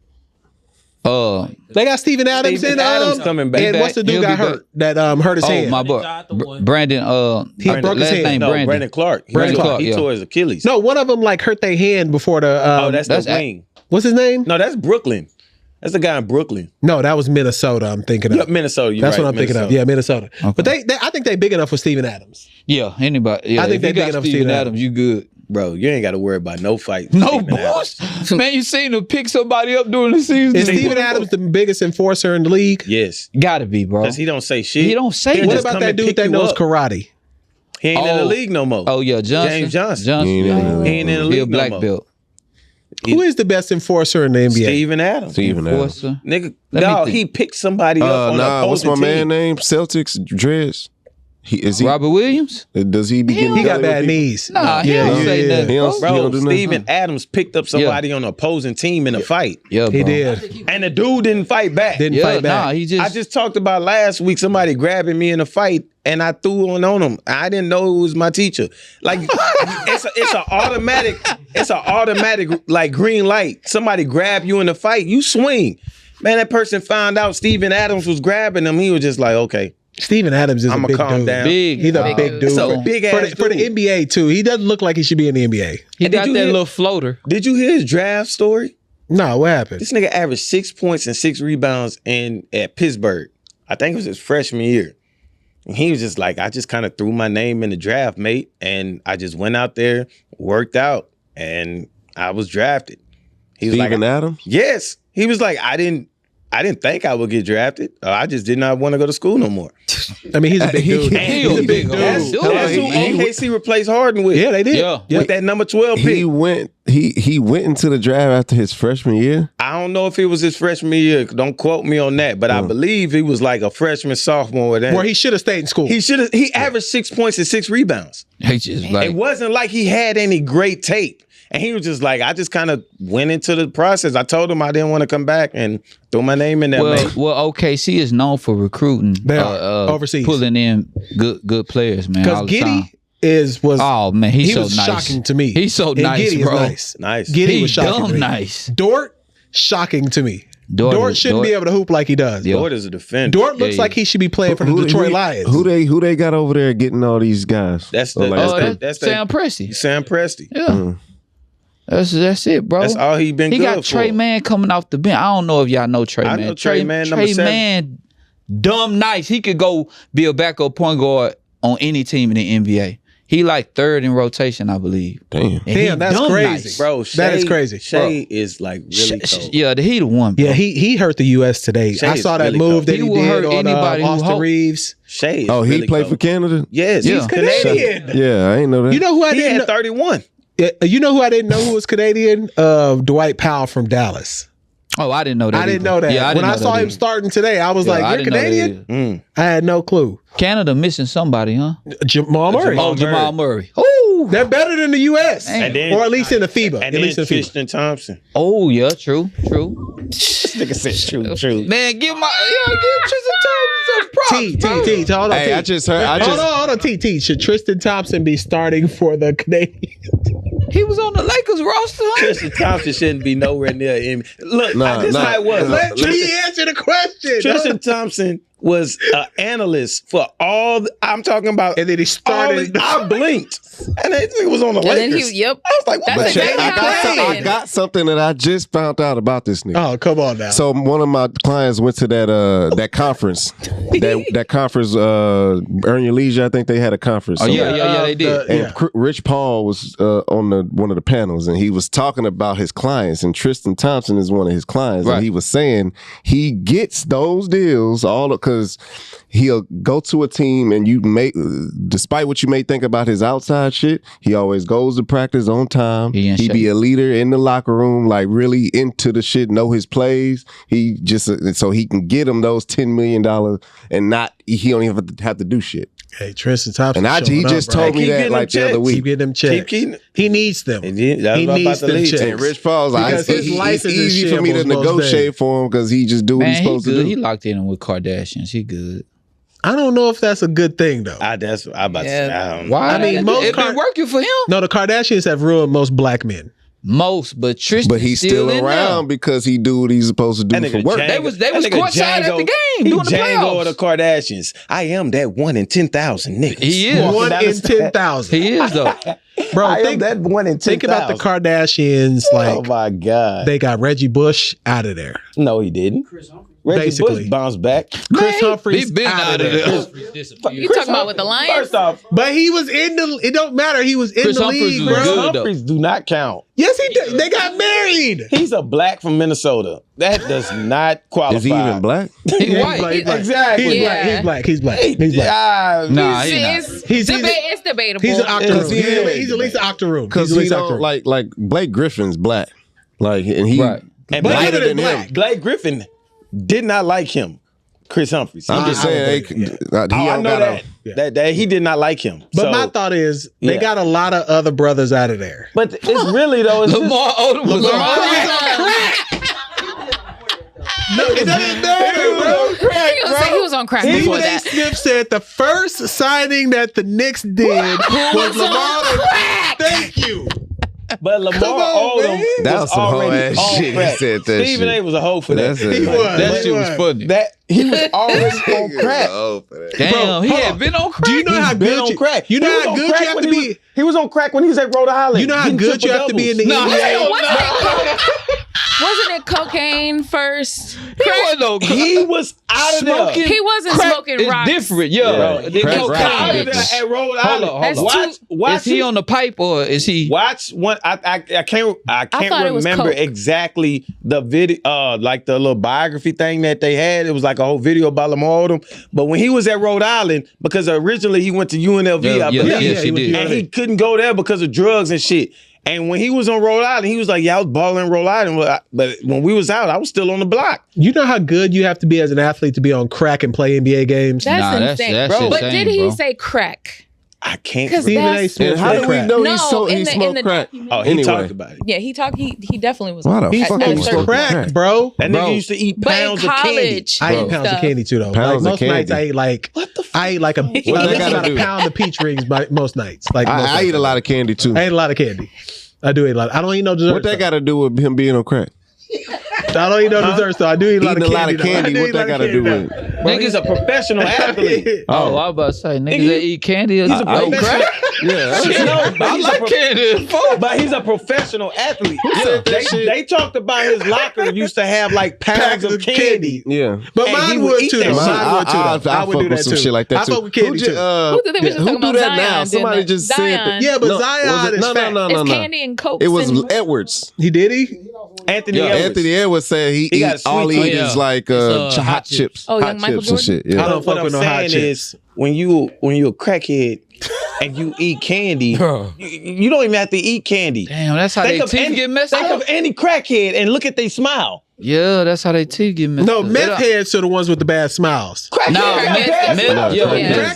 They got Steven Adams Steven in Adams coming back. And what's the dude He'll got be hurt that hurt his Oh hand? my They boy, got the one. Brandon. He broke his last hand. name No, Brandon. Brandon Clark. Brandon Clark, He yeah. tore his Achilles. No, one of them like hurt their hand before the. that's that's the wing. What's his name? No, that's Brooklyn. That's the guy in Brooklyn. No, that was Minnesota. I'm thinking of. Yep, Minnesota. You're That's right, what I'm thinking of. Minnesota. Yeah, Minnesota. Okay. But they I think they big enough for Steven Adams. Yeah, anybody. Yeah, I think if they you big got enough for Steven Steven Adams, you good. Bro, you ain't got to worry about no fight. No Steven Adams. boss. Man, you seen him pick somebody up during the season? Is Steven Adams the biggest enforcer in the league? Yes. Gotta be, bro. Because he don't say shit. He don't say He'll What nothing. just about come that and dude pick that you knows up. karate? He ain't in the Oh. league no more. Oh yeah, Johnson. James Johnson. Johnson. He ain't Yeah. in the He ain't in the He a league no black more. belt. Who is the best enforcer in the NBA? Steven Adams. Steven Adams. Enforcer. Nigga, Let me dog, think. he picked somebody up on the What's opposing my man team. name? Celtics Dreads. He Robert Williams? does he be getting He got belly with bad people? knees. Nah, he Yeah, don't yeah, say yeah. nothing. He don't- bro. he Bro, don't do nothing. Steven Adams picked up somebody on the opposing team in a fight. Yeah, bro. He did. And the dude didn't fight back. Didn't Yeah, fight back. nah, he just. I just talked about last week somebody grabbing me in a fight and I threw one on him. I didn't know it was my teacher. Like it's an automatic like green light. Somebody grab you in a fight, you swing. Man, that person found out Steven Adams was grabbing him. He was just like, okay, Steven Adams is I'ma a big calm dude. down. Big. He's a Big big dude. dude. So big for ass the dude. NBA too. He doesn't look like he should be in the NBA. He And got did you that hear- little floater. Did you hear his draft story? No, what happened? This nigga averaged 6 points and 6 rebounds at Pittsburgh. I think it was his freshman year. And he was just like, I just kind of threw my name in the draft, mate. And I just went out there, worked out, and I was drafted. He was Steven like, Adams? yes. He was like, I didn't think I would get drafted. I just did not want to go to school no more. I mean, he's a big dude. He He's a a big dude. That's who OKC replaced Harden with. Yeah, they did. Yeah. Yeah. With that number 12 He pick. went into the draft after his freshman year. I don't know if it was his freshman year. Don't quote me on that. But I believe he was like a freshman, sophomore. Where he should have stayed in school. He averaged 6 points and 6 rebounds. He just like. It wasn't like he had any great tape. And he was just like, I just kind of went into the process. I told him I didn't want to come back and throw my name in there, mate. Well, OKC is known for recruiting They are, overseas. pulling in good players, man. Because all the time. Giddy was Oh man, he's he so was nice. shocking to me. He's so And nice, Giddy bro. is nice. Nice. Giddy He's was shocking to dumb me. nice. Dort, shocking to me. Dort Shouldn't be able to hoop like he does. Yeah. Dort is a defender. Dort looks Yeah, like he should be playing for the Detroit Lions. Who they got over there getting all these guys? That's Or the like- that's Sam Presti. Sam Presti. Yeah, that's it, bro. That's all he been He good got for. Trey Mann coming off the bench. I don't know if y'all know Trey I Mann. know Trey Mann, number Trey 7. Mann, dumb nice. He could go be a backup point guard on any team in the NBA. He like third in rotation, I believe. Damn. And he Damn, that's dumb crazy. nice. Bro, That is crazy. Shea is like really cold. Yeah, he the one, bro. Yeah, he hurt the U.S. today. Shea I is saw that really move cold. that He he will did hurt on anybody who Austin hope- Reeves. Shea is Oh, he really played cold. for Canada? Yes, Yeah. he's Canadian. Yeah, I ain't know that. You know who I He didn't had know? 31. You know who I didn't know who was Canadian? Dwight Powell from Dallas. Oh, I didn't know that. I didn't know that. Yeah, when I saw him starting today, I was like, I "You're didn't know that Canadian?" I had no clue. Canada missing somebody, huh? Jamal Murray. Jamal Murrey. Oh, they're better than the U.S. And then- or at least in the FIBA. And At then least in the FIBA. Tristan Thompson. Oh yeah, true. This nigga said true. Man, give Tristan Thompson some props. T. Hold on. Hey, T. I just heard. Hold on. T. Should Tristan Thompson be starting for the Canadians? He was on the Lakers roster. Tristan Thompson shouldn't be nowhere near him. Look, this is how it was. Let me answer the question. Tristan Thompson was an analyst for all. I'm talking about. And then he started. I blinked, and that nigga was on the And then Lakers. yep. I was like, what That's the exactly heck? how I got something that I just found out about this nigga. Oh, come on now. So one of my clients went to that conference, that conference, Earn Your Leisure. I think they had a conference. Oh So- yeah, they did. And Rich Paul was on one of the panels, and he was talking about his clients, and Tristan Thompson is one of his clients, Right. and he was saying he gets those deals all because he'll go to a team, and despite what you may think about his outside shit, he always goes to practice on time. He be a leader in the locker room, like really into the shit, know his plays. He just so he can get him those $10 million, and he don't even have to do shit. Hey, Tristan Thompson. And he just told me that like the other week. Keep getting them checks. He needs them. He needs them checks. And Rich Paul's like, Because his life it's is in easy for me to shambles most negotiate for him because he just do what he's Man, supposed he to good. do. He locked in with Kardashians. He good. I don't know if that's a good thing though. That's what I'm about to say. I don't know. Why? I mean, most it been working for him. No, the Kardashians have ruined most black men. But Tristan, But he's still in around because he do what he's supposed to do That for nigga work. They was courtside at the game doing the Django of the playoffs. Kardashians. I am that 1 in 10,000 niggas. He is. Walking 1 down the in street. 10,000. He is though. Bro, I am that 1 in 10,000. think about the Kardashians. Oh Like, my God. they got Reggie Bush out of there. No, he didn't. Reggie Basically. Bush bounced back. Chris Humphries he been out of there. You talking about with the Lions? First off, But he was in the. It don't matter. He was in Chris the Humphries league, was bro. good. Humphries do not count. Yes, he did. They got married. He's a black from Minnesota. That does not qualify. Is he even black? He Yeah, white. he's black. Exactly. He's Yeah. black. He's black. He's black. Nah, he not. It's debatable. He's an octoroon. Yeah. He's at least an octoroon. Because He's at he least an don't octoroon. like Blake Griffin's black. Like, and he Right. And But Blake, even in black. Blake Griffin did not like him. Chris Humphries. I'm just saying, yeah. he I don't know got that he did not like him. But So- my thought is, they Yeah. got a lot of other brothers out of there. But it's really though. It's Lamar Odom was on No, it doesn't matter, bro. He was say he was on crack before Stephen A. that. Smith said the first signing that the Knicks did was Lamar Odom. Thank you. But Lamar Come on, Odom man. That was was some hoe already ass on shit he crack. said that Stephen shit. A. was a hoe for that. That's it. He was. That shit was funny. That he was already on crack. Damn, Bro, he hold had on. been on crack. Do you know how He's been good on crack. You know He was how on good crack you have when to he be. He was on crack when he was at Rhode Island. You know how getting good you have to be in the triple-doubles. NBA. Wasn't it cocaine first? He wasn't no He was out of smoking. He wasn't Crack smoking is rocks. different, yeah. Yeah. The Crack cocaine rock Out of different. there at Rhode Hold Island. on, hold on. Watch. Is he on the pipe or is he? Watch one. I can't thought it was remember coke. exactly the video, like the little biography thing that they had. It was like a whole video about Lamar Odom. But when he was at Rhode Island, because originally he went to UNLV, I believe, yes, he did. and he couldn't go there because of drugs and shit. And when he was on Rhode Island, he was like, "Yeah, I was balling in Rhode Island." But when we was out, I was still on the block. You know how good you have to be as an athlete to be on crack and play NBA games? That's Nah, that's- insane. that's But insane, did he bro. say crack? I can't. 'Cause Stephen A. that's- Smith And how said do we crack. know No, he in smoked the crack? documentary. Oh, he Anyway. talked about it. Yeah, he definitely was. Why the at fuck that are you certain- smoking Crack, crack? bro. That Bro. nigga used to eat But in pounds of candy. college, I eat pounds of stuff. candy too, though. Pounds of Like most nights, candy. I eat like I eat like a they about gotta a do? pound of peach rings by most nights. Like most I nights. eat a lot of candy too. I eat a lot of candy. I do eat a lot. I don't eat no dessert. What that got to do with him being on crack? I don't eat no desserts, though. I do eat a lot Eating of a candy. lot of though. I candy. do What eat a that lot got of to do candy, with though. it? Nigga's a professional athlete. Oh, I was about to say niggas Nigga, that eat candy. He's a I eat professional. crack. Yeah. No, but I he's like candy. Fuck. But he's a professional athlete. said that shit? They talked about his locker used to have like pounds of candy. Yeah. But And he mine would would eat too, that though. shit. Mine would too, though. I I would fuck do with that some too. shit like that I too. fuck with candy too. Who did they was just who talking do about that now? Zion, Somebody didn't they? just said that. Zion. Yeah, but No, Zion was it- is no, fat. no, It's no. candy and coke. It was Edwards. He did he? Anthony Yeah, Edwards. Anthony Edwards said he He got eat all sweet he eat tooth. is like It's, hot chips. Oh, hot young Michael chips and shit. Yeah. I don't What fuck I'm with no hot saying chips. is when you're a crackhead and you eat candy, you don't even have to eat candy. Damn, that's how they Think of teeth any- get messed Think up. of any crackhead and look at they smile. Yeah, that's how they teeth get messed No, up. meth heads are the ones with the bad smiles. Crack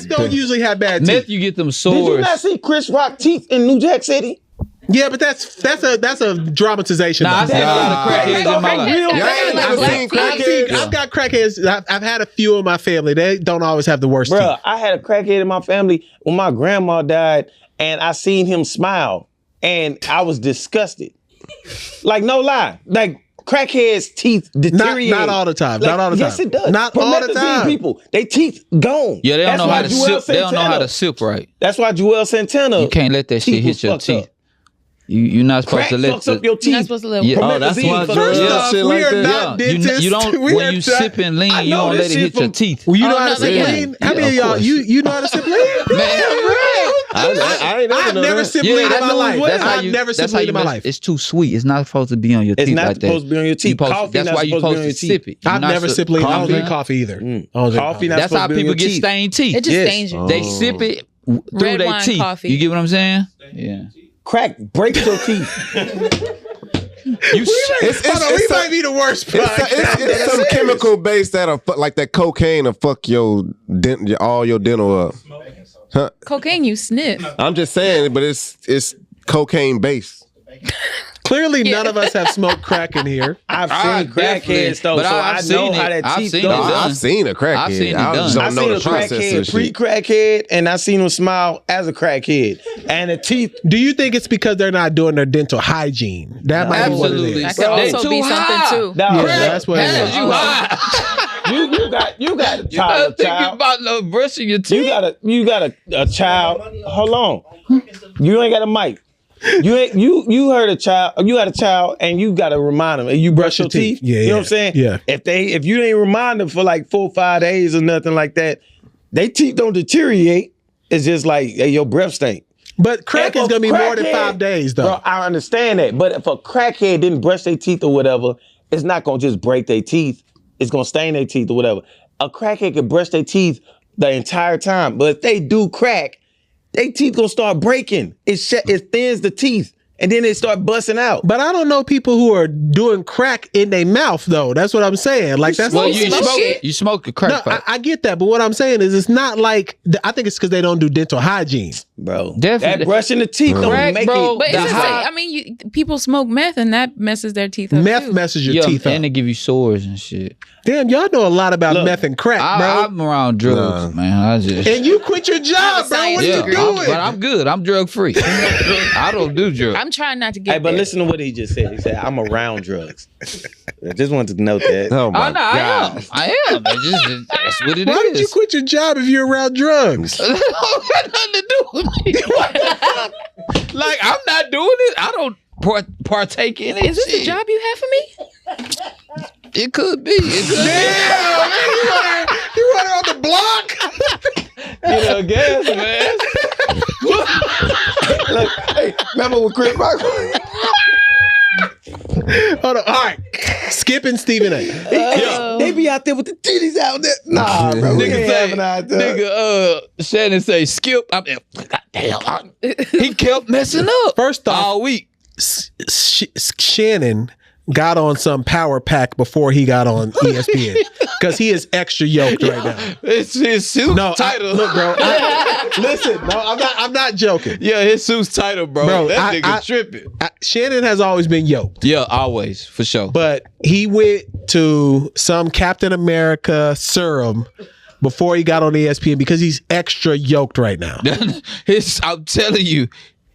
don't usually have bad teeth. Meth, you get them sores. Did you not see Chris Rock teeth in New Jack City? Yeah, but that's a dramatization. Nah, I've seen a lot of crackheads in my life. I've got crackheads. I've had a few in my family. They don't always have the worst teeth. Bruh, I had a crackhead in my family when my grandma died, and I seen him smile, and I was disgusted. Like, no lie. Like, crackheads' teeth deteriorate. Not all the time. Not all the time. Yes, it does. Not all the time. People, they teeth gone. Yeah, they don't That's know why how to Joel sip. They don't know how Santana- to sip right. That's why Joel Santana. You can't let that shit hit your teeth. You're not supposed Crack to let fucks up your teeth. You're not supposed to let Yeah. That's why First off, we are not dentists. You don't. When you sipping lean, you don't let it hit your teeth. Well, you know how to no, sip yeah. lean? How many of Yeah, of y'all, course. you know how to sip lean? I ain't I've never sipped lean in my life. I've never sipped lean in my life. It's too sweet. It's not supposed to be on your It's teeth not like that. supposed to be on your teeth. Coffee That's not why you're supposed supposed to to be on your sip it. I've never sipped lean. I don't drink coffee either. Coffee not That's supposed how to be on people your get teeth. stained teeth. It just stains your They sip it through Red their wine teeth. coffee. You get what I'm saying? Yeah. Crack breaks your teeth. You We might be the worst podcast. It's some chemical base that'll like that cocaine will fuck all your dental up. Huh? Cocaine, you sniff. I'm just saying, but it's cocaine based. Clearly, none of us have smoked crack in here. I've seen crackheads though, but so I've I seen know it. how that I've teeth seen goes. it done. I've seen a crackhead. I've seen it I just done. I don't know seen the a process of crackhead, shit. pre-crackhead, and I seen him smile as a crackhead. And the teeth, Do you think it's because they're not doing their dental hygiene? That might be what it Absolutely. is. That could They also too be high. something too. nah, Yeah, bruh, that's what it Has is. you high. you got a You child. thinking about no brushing your teeth? You got a child. Hold on, you ain't got a mic. You heard a child. You had a child, and you got to remind them. You brush your teeth. Yeah, you know yeah. what I'm saying? Yeah. If you ain't remind them for like 4 or 5 days or nothing like that, they teeth don't deteriorate. It's just like hey, your breath stink. But crack is If a going to be more than crackhead- 5 days, though. Bro, I understand that, but if a crackhead didn't brush their teeth or whatever, it's not gonna just break their teeth. It's gonna stain their teeth or whatever. A crackhead can brush their teeth the entire time, but if they do crack, their teeth gonna start breaking. It thins the teeth, and then they start busting out. But I don't know people who are doing crack in their mouth, though. That's what I'm saying. Like that's Well, you you smoke a crack pipe. I get that, but what I'm saying is, it's not like I think it's because they don't do dental hygiene. Bro, Definitely. that brushing the teeth don't Crack, make bro. it. But it's The just high- like, I mean, people smoke meth and that messes their teeth up Meth too. messes your Yeah, teeth up. and they give you sores and shit. Damn, y'all know a lot about Look, meth and crack, bro. I'm around drugs, man. I just And you quit your job, bro. What are yeah, you doing? but I'm good. I'm drug free. I don't do drugs. I'm trying not to get Hey, but there. listen to what he just said. He said, "I'm around drugs." I just wanted to note that. Oh my Oh no, god! I am. That's what it is. Why did you quit your job if you're around drugs? That don't got nothing to do with me. Like I'm not doing it. I don't partake in it. Is this the Shit. job you have for me? It could be. It could Damn, man, you want her on the block? be. You know, gas, man. Look, hey, remember when Chris Rock? Hold on. All right. Skipping Stephen A. They be out there with the titties out there. Nah, bro. We Nigga ain't say, having out there. nigga, Shannon say, Skip. I'm there. Goddamn. He kept messing up. First off, all week. Shannon got on some power pack before he got on ESPN because he is extra yoked right now. It's his suit title. Look, bro. Listen, no, I'm not joking. Yeah, his suit's title, bro. Bro, That nigga tripping. Shannon has always been yoked, Yeah, always, for sure. but he went to some Captain America serum before he got on ESPN because he's extra yoked right now. I'm telling you,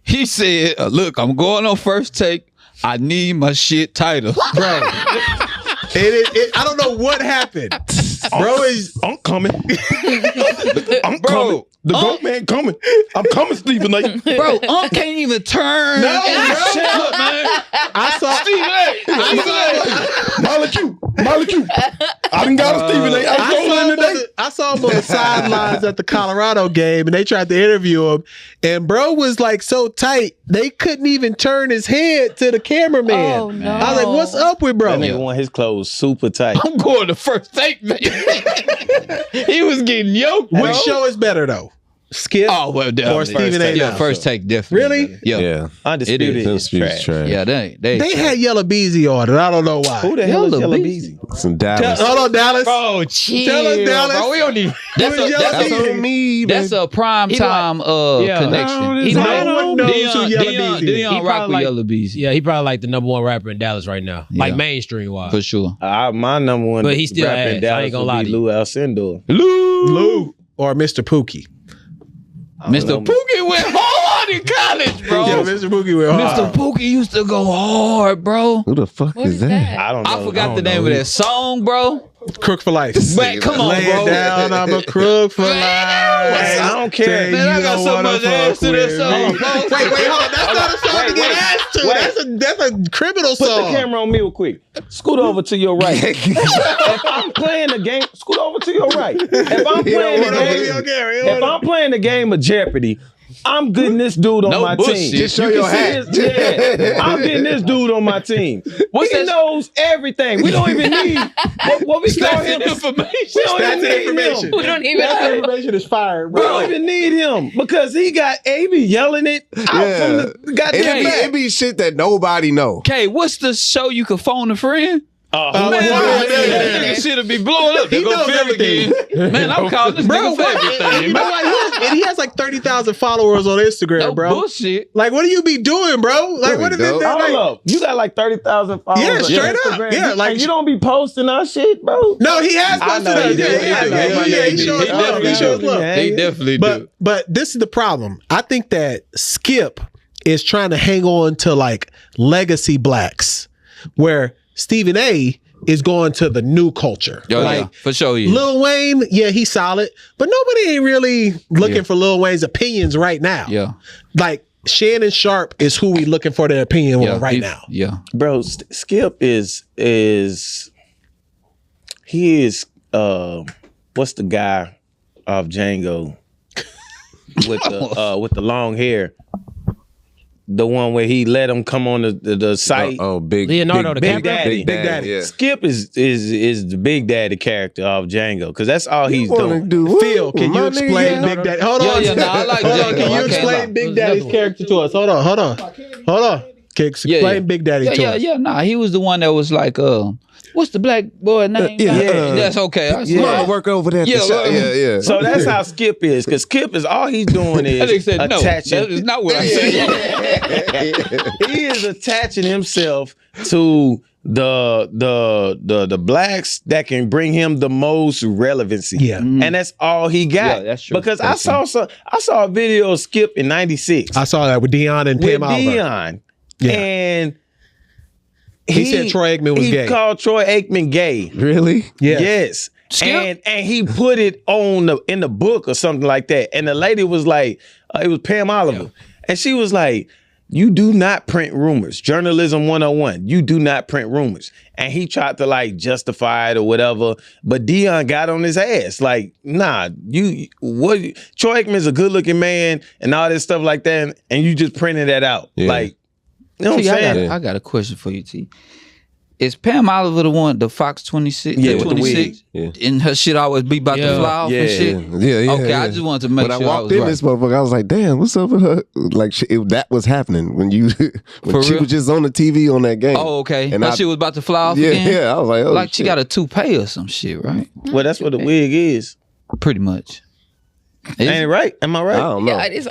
he said, look, I'm going on First Take. I need my shit title. Bro. I don't know what happened. Bro is I'm coming. I'm Bro, coming. The GOAT man coming. I'm coming, Stephen A. Bro, can't even turn. No, and bro. shut up, man. I saw Molecule. I done got a Stephen A. I'm going today. I saw him on the sidelines at the Colorado game, and they tried to interview him, and bro was like so tight they couldn't even turn his head to the cameraman. Oh, no. I was like, "What's up with bro?" That nigga want his clothes super tight. I'm going to First Take, man. He was getting yoked, bro. Which show is better though? Skip Oh well, or definitely. Stephen A. Yeah, now? first take definitely. Really? Yeah. Yeah. Undisputed It is trash. Yeah, they They had Yellow Beezy on it. I don't know why. Who the hell is Yellow Yellow Beezy? Beezy? Some Dallas. Hold on, Dallas. Bro, chill. Tell us, Dallas. Bro, we don't need. That's Who is Yellow that's Beezy? on me, That's a prime He like- time Yeah. connection. He No like- one knows who Yellow Beezy is. Deion He rock probably with like- Yellow Beezy. Yeah, he probably like the number one rapper in Dallas right now, like Yeah. mainstream wise. For sure. My number one But he still rapper ass. in I Dallas ain't gonna would lie be to you. Lou Alcindor. Lou or Mr. Pookie. Mr. Pookie went hard in college, bro. Yeah, Mr. Pookie went hard. Mr. Pookie used to go hard, bro. Who the fuck What is that? I don't know. I forgot the name of that song, bro. Crook for life. Man, come on, Lay bro. it down, I'm a crook for life. I don't care. Man, I got so much ass to that song, bro. Wait, hold on. That's not a song to get asked to. That's a criminal Put song. the camera on me real quick. Scoot over to your right. If I'm playing the game, scoot over to your right. If I'm playing the game, if I'm playing the game of Jeopardy, I'm getting this dude on No my bullshit. team. Just show You your can hat. see his- yeah, I'm getting this dude on my team. He knows everything. We don't even need what we call him. information. We don't That's even need information. him. We don't even That know. information is fired, We bro. don't even need him because he got AB yelling it out from the goddamn back. It be shit that nobody know. Okay, what's the show you could phone a friend? Man, That nigga shit be blowing up. He They go knows Phil everything. again. Man, I'm calling this Bro, nigga for what? everything. You know what? He has like 30,000 followers on Instagram, No bro. bullshit. Like, what do you be doing, bro? Like, what is it? Hold Like, Hold up. You got like 30,000 followers Yeah, on straight up. Instagram. Yeah, like- and you don't be posting our shit, bro. no, he has I posted know us. he did. Yeah, I know he he shows did. love. He shows love. Yeah. They definitely do. But this is the problem. I think that Skip is trying to hang on to like legacy blacks, where Stephen A. is going to the new culture. Yo, like yeah, for sure. Yeah. Lil Wayne, yeah, he's solid, but nobody ain't really looking for Lil Wayne's opinions right now. Yeah. Like Shannon Sharp is who we looking for their opinion Yeah, on right he- now. Yeah. Bro, Skip is what's the guy of Django with the long hair? The one where he let him come on the site. Oh, big Leonardo big, DiCaprio? Big Daddy. Yeah. Skip is the Big Daddy character of Django because that's all he's doing. Phil, can you explain Big Daddy? Hold on. Yeah, nah, I like Hold on. Django. Can I you can't explain lie. Big Daddy's character to us? Hold on. Can you explain Big Daddy to us? Nah, he was the one that was like, what's the black boy name? That's okay. I swear. Mama work over there. At Yeah, the shop. Yeah. So that's how Skip is because Skip is all he's doing That nigga is said no. attaching. That is not what I said. He is attaching himself to the blacks that can bring him the most relevancy. Yeah. And that's all he got. Yeah, that's true. Because That's I saw a video of Skip in '96 I saw that with Deion and with Pam Oliver. Deion. Yeah. And He said Troy Aikman was he gay. called Troy Aikman gay. Really? Yeah. Yes. Skip? And he put it in the book or something like that. And the lady was like, it was Pam Oliver. And she was like, you do not print rumors. Journalism 101. You do not print rumors. And he tried to like justify it or whatever. But Deion got on his ass. Like, nah, Troy Aikman's a good looking man and all this stuff like that. And you just printed that out. Yeah. Like, you know what I'm T, saying? I got a question for you, T. Is Pam Oliver the one, the Fox 26? Yeah, the with the 26? wig. And her shit always be about to fly off and shit? Yeah. Okay, I just wanted to make when sure I I walked was in right. this motherfucker, I was like, "Damn, what's up with her?" Like that was happening when you when For she real? was just on the TV on that game. Oh, okay. And Her I- shit was about to fly off yeah, again? yeah. I was like, "Oh, Like she shit." got a toupee or some shit, right? Well, that's what the wig is. Pretty much. Ain't it right? Am I I right? don't know. Yeah, it is.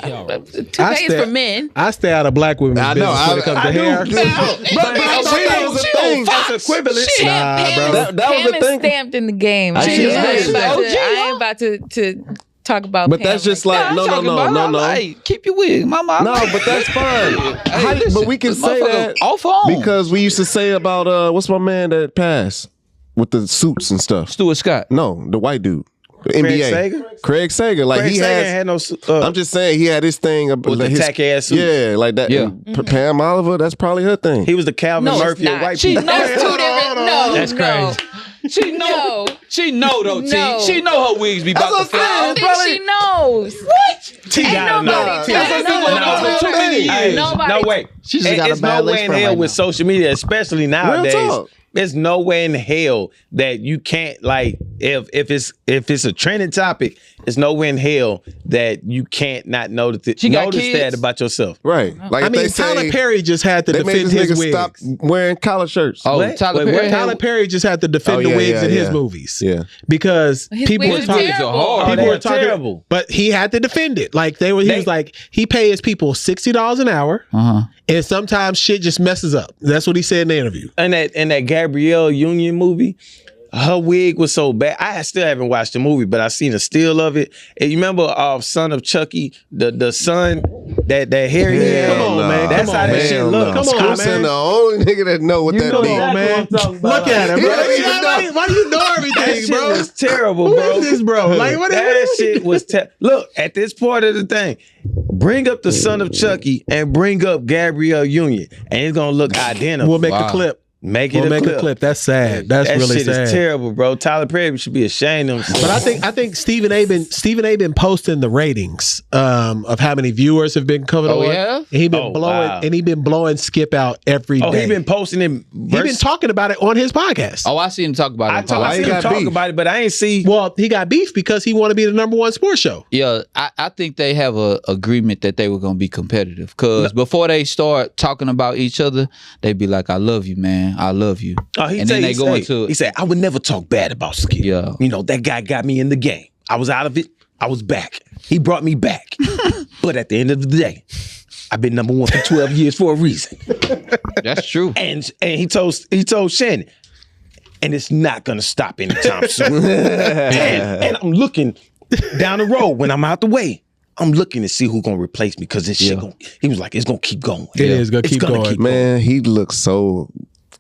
Today is for men. I stay out of black women's I know, business when it comes to hair. That was a thing. That's equivalent. Shit, Nah, Pam, bro. That That was Pam the is thing. stamped in the game. I I see ain't that. about to talk about. But Pam that's just like like that. no. I'm like, hey, keep your wig, mama. No, but that's fine. Hey, listen, but we can this say motherfucker that off on. because we used to say about what's my man that passed with the suits and stuff. Stuart Scott. No, the white dude, the NBA. Sager? Craig Sager. Like Craig he Sager has. had no. I'm just saying he had his thing about With the tacky-ass suits. Yeah, like that. Yeah. And Pam Oliver, that's probably her thing. He was the Calvin No, Murphy it's of not. white She people. knows That's two different. No, That's no. crazy. She know. No. She know though, T. No. She know her wigs be about to fly I off. don't think she knows. What? T Ain't gotta know. nobody. That's too many years. Hey, Nobody. no, wait. She just got a It's bad no way lace in front hell right with now. social media, especially nowadays. talk. there's no way in hell that you can't like if it's a trending topic, there's no way in hell that you can't not notice that about yourself. Right. Like I mean, Tyler Perry just had to defend his wigs. Stop wearing collar shirts. Oh, Tyler Perry just had to defend the wigs in his movies. Yeah. Because people were talking terrible. But he had to defend it. Like he was like, he pays his people $60 an hour. And sometimes shit just messes up. That's what he said in the interview. And that Gabrielle Union movie, her wig was so bad. I still haven't watched the movie, but I seen a still of it. And you remember Son of Chucky, the son, that hair he had? Come on, man. That's how that shit look. Come on, man. The only nigga that know what that means. Man. Look at him, bro. Why do you know everything, that shit bro? was terrible, bro. Who is this, bro? Like, what that shit was Look, at this part of the thing, bring up the Son of Chucky and bring up Gabrielle Union, and it's gonna look identical. We'll make a clip. Make a clip. That's sad. That's really sad. That shit is terrible, bro. Tyler Perry should be ashamed of himself. But I think Stephen A. been posting the ratings of how many viewers have been coming on. Yeah? And he been blowing Skip out every day. Oh, he been posting it. He been talking about it on his podcast. Oh, I see him talk about it. I see him talk about it, but I ain't see. Well, he got beef because he want to be the #1 sports show. Yeah, I think they have a agreement that they were gonna be competitive. Cause before they start talking about each other, they be like, "I love you, man. I love you." He said, "I would never talk bad about Skip. Yeah. You know, that guy got me in the game. I was out of it. I was back. He brought me back. But at the end of the day, I've been #1 for 12 years for a reason." That's true. And he told Shannon, and it's not gonna stop anytime soon. and I'm looking down the road when I'm out the way. I'm looking to see who's gonna replace me because this shit he was like, it's gonna keep going. It is gonna keep going. Man, he looks so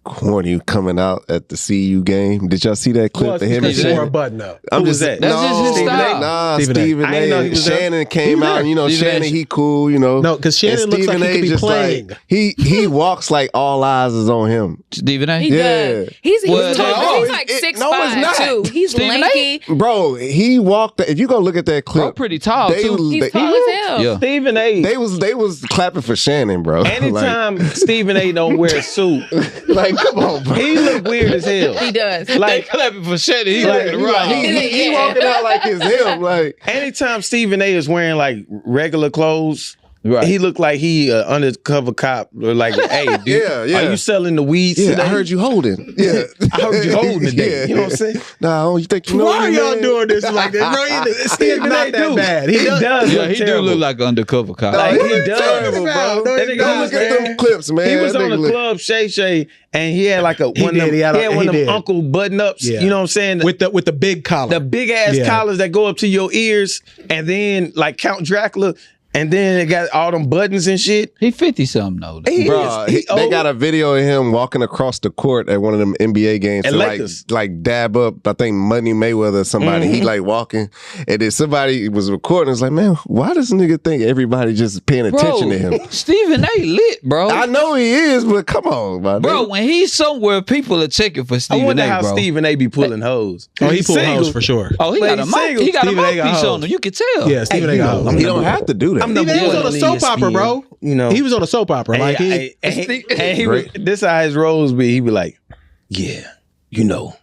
corny coming out at the CU game. Did y'all see that clip of him and He wore a Shannon? button up. I'm Who was that? That's just his style. Nah, Stephen A. Stephen I didn't know he A. was Shannon came out, and Stephen Shannon, A. he cool, No, because Shannon And looks like Stephen he A. could be just playing. like he walks like all eyes is on him. Stephen A. He does. He's tall. He's like 6'5" too. He's Stephen A? lanky. Bro, he walked. If you go look at that clip, Bro, pretty tall they too. was- He's they- tall as hell. Yeah. Stephen A. They was clapping for Shannon, bro. Anytime Stephen A. don't wear a suit, like come on, bro. he look weird as hell. He does. Like, clapping for Shannon. He Like, looking he around. He walking out like it's him. Like anytime Stephen A. is wearing like regular clothes, Right. he look like he undercover cop. Or like, hey, dude, Yeah. are you selling the weeds yeah, today? I heard you holding. Yeah, I heard you holding today. Yeah. You know what I'm saying? No, you think you know? Why are me, y'all man? doing this like this, bro? Stephen not A. that do. bad. He does. Yeah, look he do terrible. look like an undercover cop. Like, What he are you does, talking bro. about? No, That he nigga Go does, look at man. them clips, man. He was That on nigga the look- club Shay Shay, and he had like one of them. He One of did. them Uncle button ups. Yeah. You know what I'm saying? with the big collar. The big ass Yeah. collars that go up to your ears, and then like Count Dracula, and then it got all them buttons and shit. He 50-something though. Bro, they got a video of him walking across the court at one of them NBA games At to Lakers. like dab up, I think Money Mayweather or somebody. He like walking, and then somebody was recording. It's like, man, why does nigga think everybody just paying attention to him? Stephen A. lit, bro. I know he is, but come on, my Bro, nigga. when he's somewhere, people are checking for I Stephen wonder A. how bro. Stephen A. be pulling hoes. Oh, he He's pulled single. hoes for sure. Oh, he But got a he's mouth. single. He got Stephen a A. got mouthpiece hoes. on him. You can tell. Yeah, Stephen A. you got know, hoes. He don't have to do that. I'm He number was one on a the soap opera, ESPN. bro. You know, He was on a soap opera. And Like he was, this how his roles be. He be like, yeah, you know,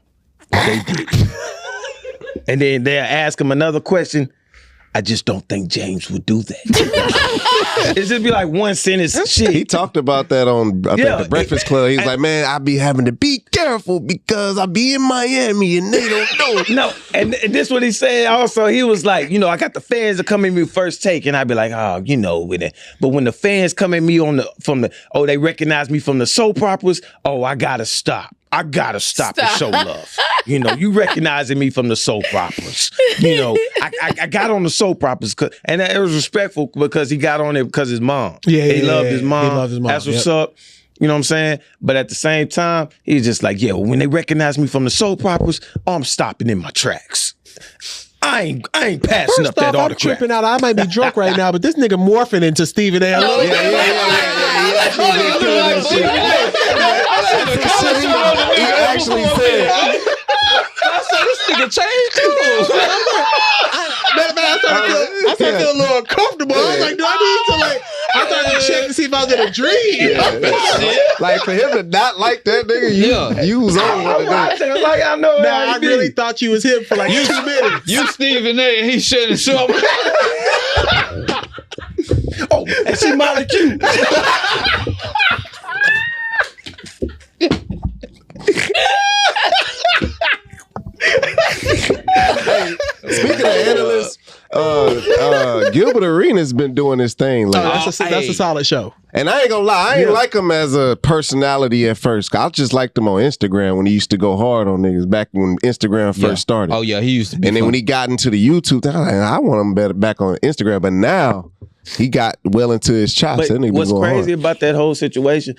they did. And then they'll ask him another question. I just don't think James would do that. It just be like one sentence shit. He talked about that on I think Yeah, the Breakfast Club. He's like, man, I be having to be careful because I be in Miami and they don't know. No, and this what he said also. He was like, you know, I got the fans that come at me first take, and I'd be like, oh, you know, with it. But when the fans come at me they recognize me from the soap operas, I gotta stop. I gotta stop and show love. You know, you recognizing me from the soap operas. You know, I got on the soap operas, and it was respectful because he got on it because his mom. He loved his mom. He loved his mom. That's what's up. You know what I'm saying? But at the same time, he's just like, yeah, when they recognize me from the soap operas, I'm stopping in my tracks. I ain't passing up First that off, I'm autograph. tripping out. I might be drunk right now, but this nigga morphing into Stephen A. He actually said, I said, this nigga changed too. Matter of fact, I started to feel a little uncomfortable. I was like, do I need to like? I started to check to see if I was in a dream. Like for him to not like that nigga, you was on with it. Like I know. Nah, I really thought you was him for like 2 minutes. You Stephen A. and he shouldn't show up. Oh, and she Molly Q. Speaking of analysts, Gilbert Arenas been doing this thing lately. That's a solid show. And I ain't gonna lie, I ain't like him as a personality at first. I just liked him on Instagram when he used to go hard on niggas back when Instagram first started. Oh yeah, he used to be. And then when he got into the YouTube, I want him better back on Instagram. But now he got well into his chops. But what's crazy about that whole situation,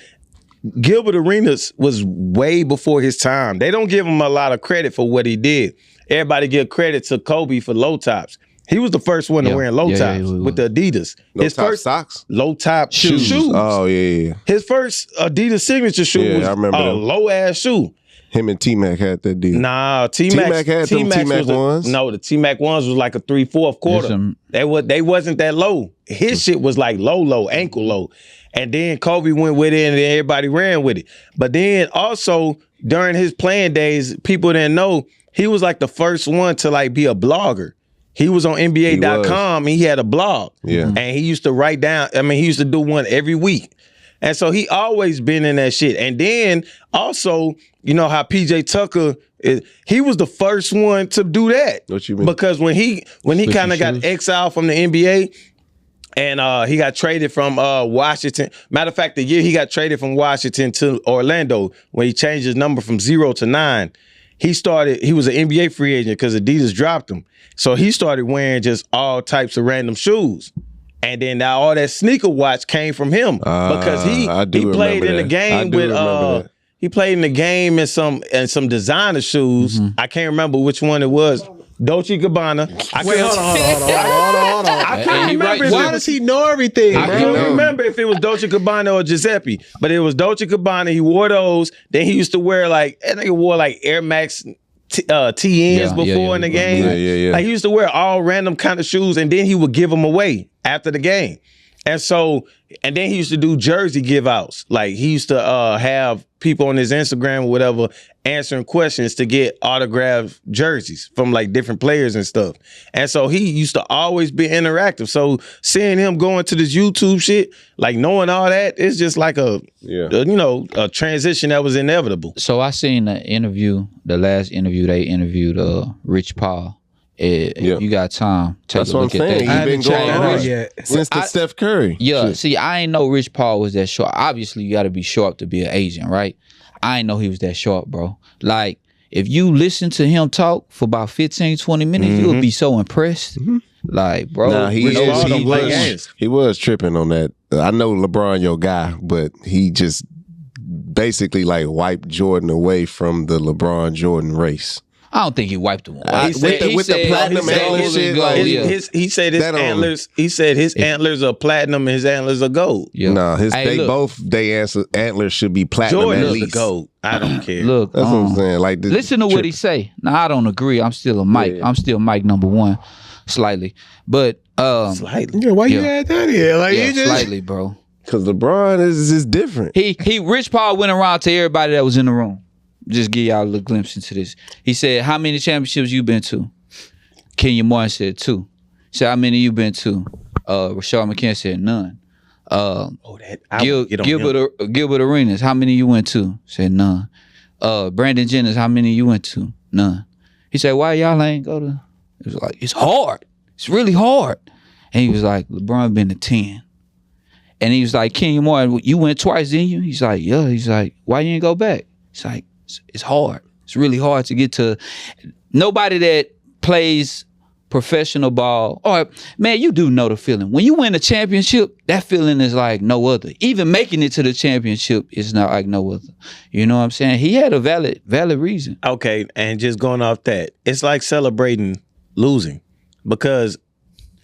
Gilbert Arenas was way before his time. They don't give him a lot of credit for what he did. Everybody give credit to Kobe for low tops. He was the first one to wear low tops with the Adidas. His first socks? Low top shoes. Oh, yeah. His first Adidas signature shoe was a low ass shoe. Him and T-Mac had that deal. Nah, T-Mac had them T-Mac ones. No, the T-Mac ones was like a 3/4 quarter. They wasn't that low. His shit was like low, ankle low. And then Kobe went with it and then everybody ran with it. But then also during his playing days, people didn't know he was like the first one to like be a blogger. He was on NBA.com and he had a blog. Yeah. And he used to write down, he used to do one every week. And so he always been in that shit. And then also, you know how PJ Tucker he was the first one to do that. What you mean? Because when he kind of got exiled from the NBA and he got traded from Washington. Matter of fact, the year he got traded from Washington to Orlando, when he changed his number from 0 to 9, he was an NBA free agent because Adidas dropped him. So he started wearing just all types of random shoes. And then now all that sneaker watch came from him because he played in the game with he played in the game in some designer shoes. I can't remember which one it was. Dolce & Gabbana. Wait, hold on. I can't remember. Why does he know everything? I can't remember if it was Dolce & Gabbana or Giuseppe, but it was Dolce & Gabbana. He wore those. Then he used to wear I think he wore like Air Max TNs before in the game. Yeah. Like he used to wear all random kind of shoes, and then he would give them away after the game. And then he used to do jersey give outs. Like he used to have people on his Instagram or whatever answering questions to get autographed jerseys from like different players and stuff. And so he used to always be interactive. So seeing him going to this YouTube shit, like knowing all that, it's just like a transition that was inevitable. So I seen the last interview they interviewed Rich Paul. If you got time, take a look at that. He's been going on since the Steph Curry. Yeah, see, I ain't know Rich Paul was that short. Obviously, you got to be sharp to be an agent, right? I ain't know he was that short, bro. Like, if you listen to him talk for about 15, 20 minutes, you'll be so impressed. Like, bro, nah, he was tripping on that. I know LeBron your guy, but he just basically like wiped Jordan away from the LeBron Jordan race. I don't think he wiped them. He said the platinum antlers shit. He said his antlers. He said his antlers are platinum and his antlers are gold. Yeah. No, antlers should be platinum Jordan at least. Gold. I don't care. Look, that's what I'm saying. Like, listen to what he say. Now I don't agree. I'm still a Mike. I'm still Mike number one, slightly. But slightly. Yeah, why you add that here? Like you just slightly, bro. Because LeBron is different. Rich Paul went around to everybody that was in the room. Just give y'all a little glimpse into this. He said, how many championships you been to? Kenya Martin said 2. He said, how many you been to? Rashad McCann said none. Gilbert Arenas, how many you went to? Said none. Brandon Jennings, how many you went to? None. He said, why y'all ain't go to? It was like, it's hard. It's really hard. And he was like, LeBron been to 10. And he was like, Kenya Martin, you went twice, didn't you? He's like, yeah. He's like, why you ain't go back? He's like, it's hard. It's really hard to get to. Nobody that plays professional ball. Or man, you do know the feeling. When you win a championship, that feeling is like no other. Even making it to the championship is not like no other. You know what I'm saying? He had a valid reason. Okay, and just going off that, it's like celebrating losing. Because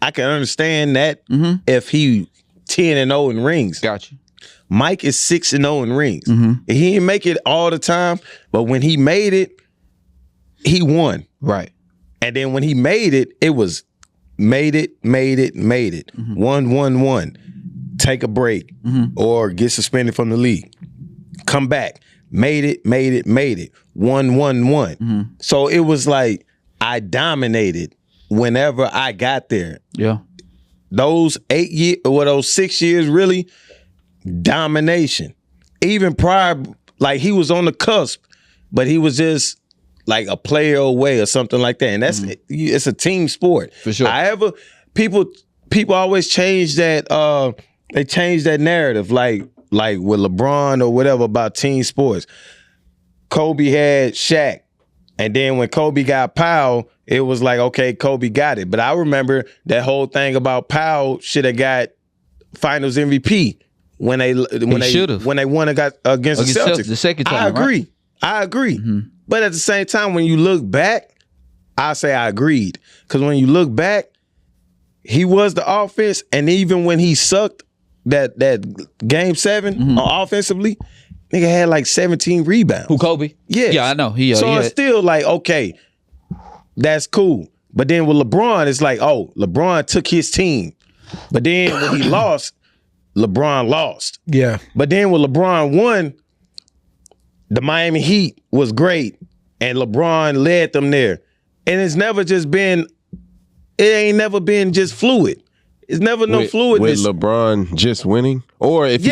I can understand that if he 10-0 in rings. Gotcha. Mike is 6-0 in rings. He didn't make it all the time, but when he made it, he won. Right. And then when he made it, it was made it. 1-1-1. Take a break or get suspended from the league. Come back. Made it. 1-1-1. So it was like I dominated whenever I got there. Yeah. Those 8 years or those 6 years, really, domination. Even prior, like he was on the cusp, but he was just like a player away or something like that. And that's it's a team sport. For sure. However, people always change that they change that narrative, like with LeBron or whatever about team sports. Kobe had Shaq. And then when Kobe got Powell, it was like, okay, Kobe got it. But I remember that whole thing about Powell should have got Finals MVP when they won against the Celtics. The second time, I agree. But at the same time, when you look back, I say I agreed. Because when you look back, he was the offense, and even when he sucked that game 7 offensively, nigga had like 17 rebounds. Who, Kobe? Yes. Yeah, I know. It's still like, okay, that's cool. But then with LeBron, it's like, oh, LeBron took his team. But then when he lost, LeBron lost. Yeah. But then when LeBron won, the Miami Heat was great, and LeBron led them there. And it ain't never been just fluid. It's never no fluidness. With LeBron just winning? Or if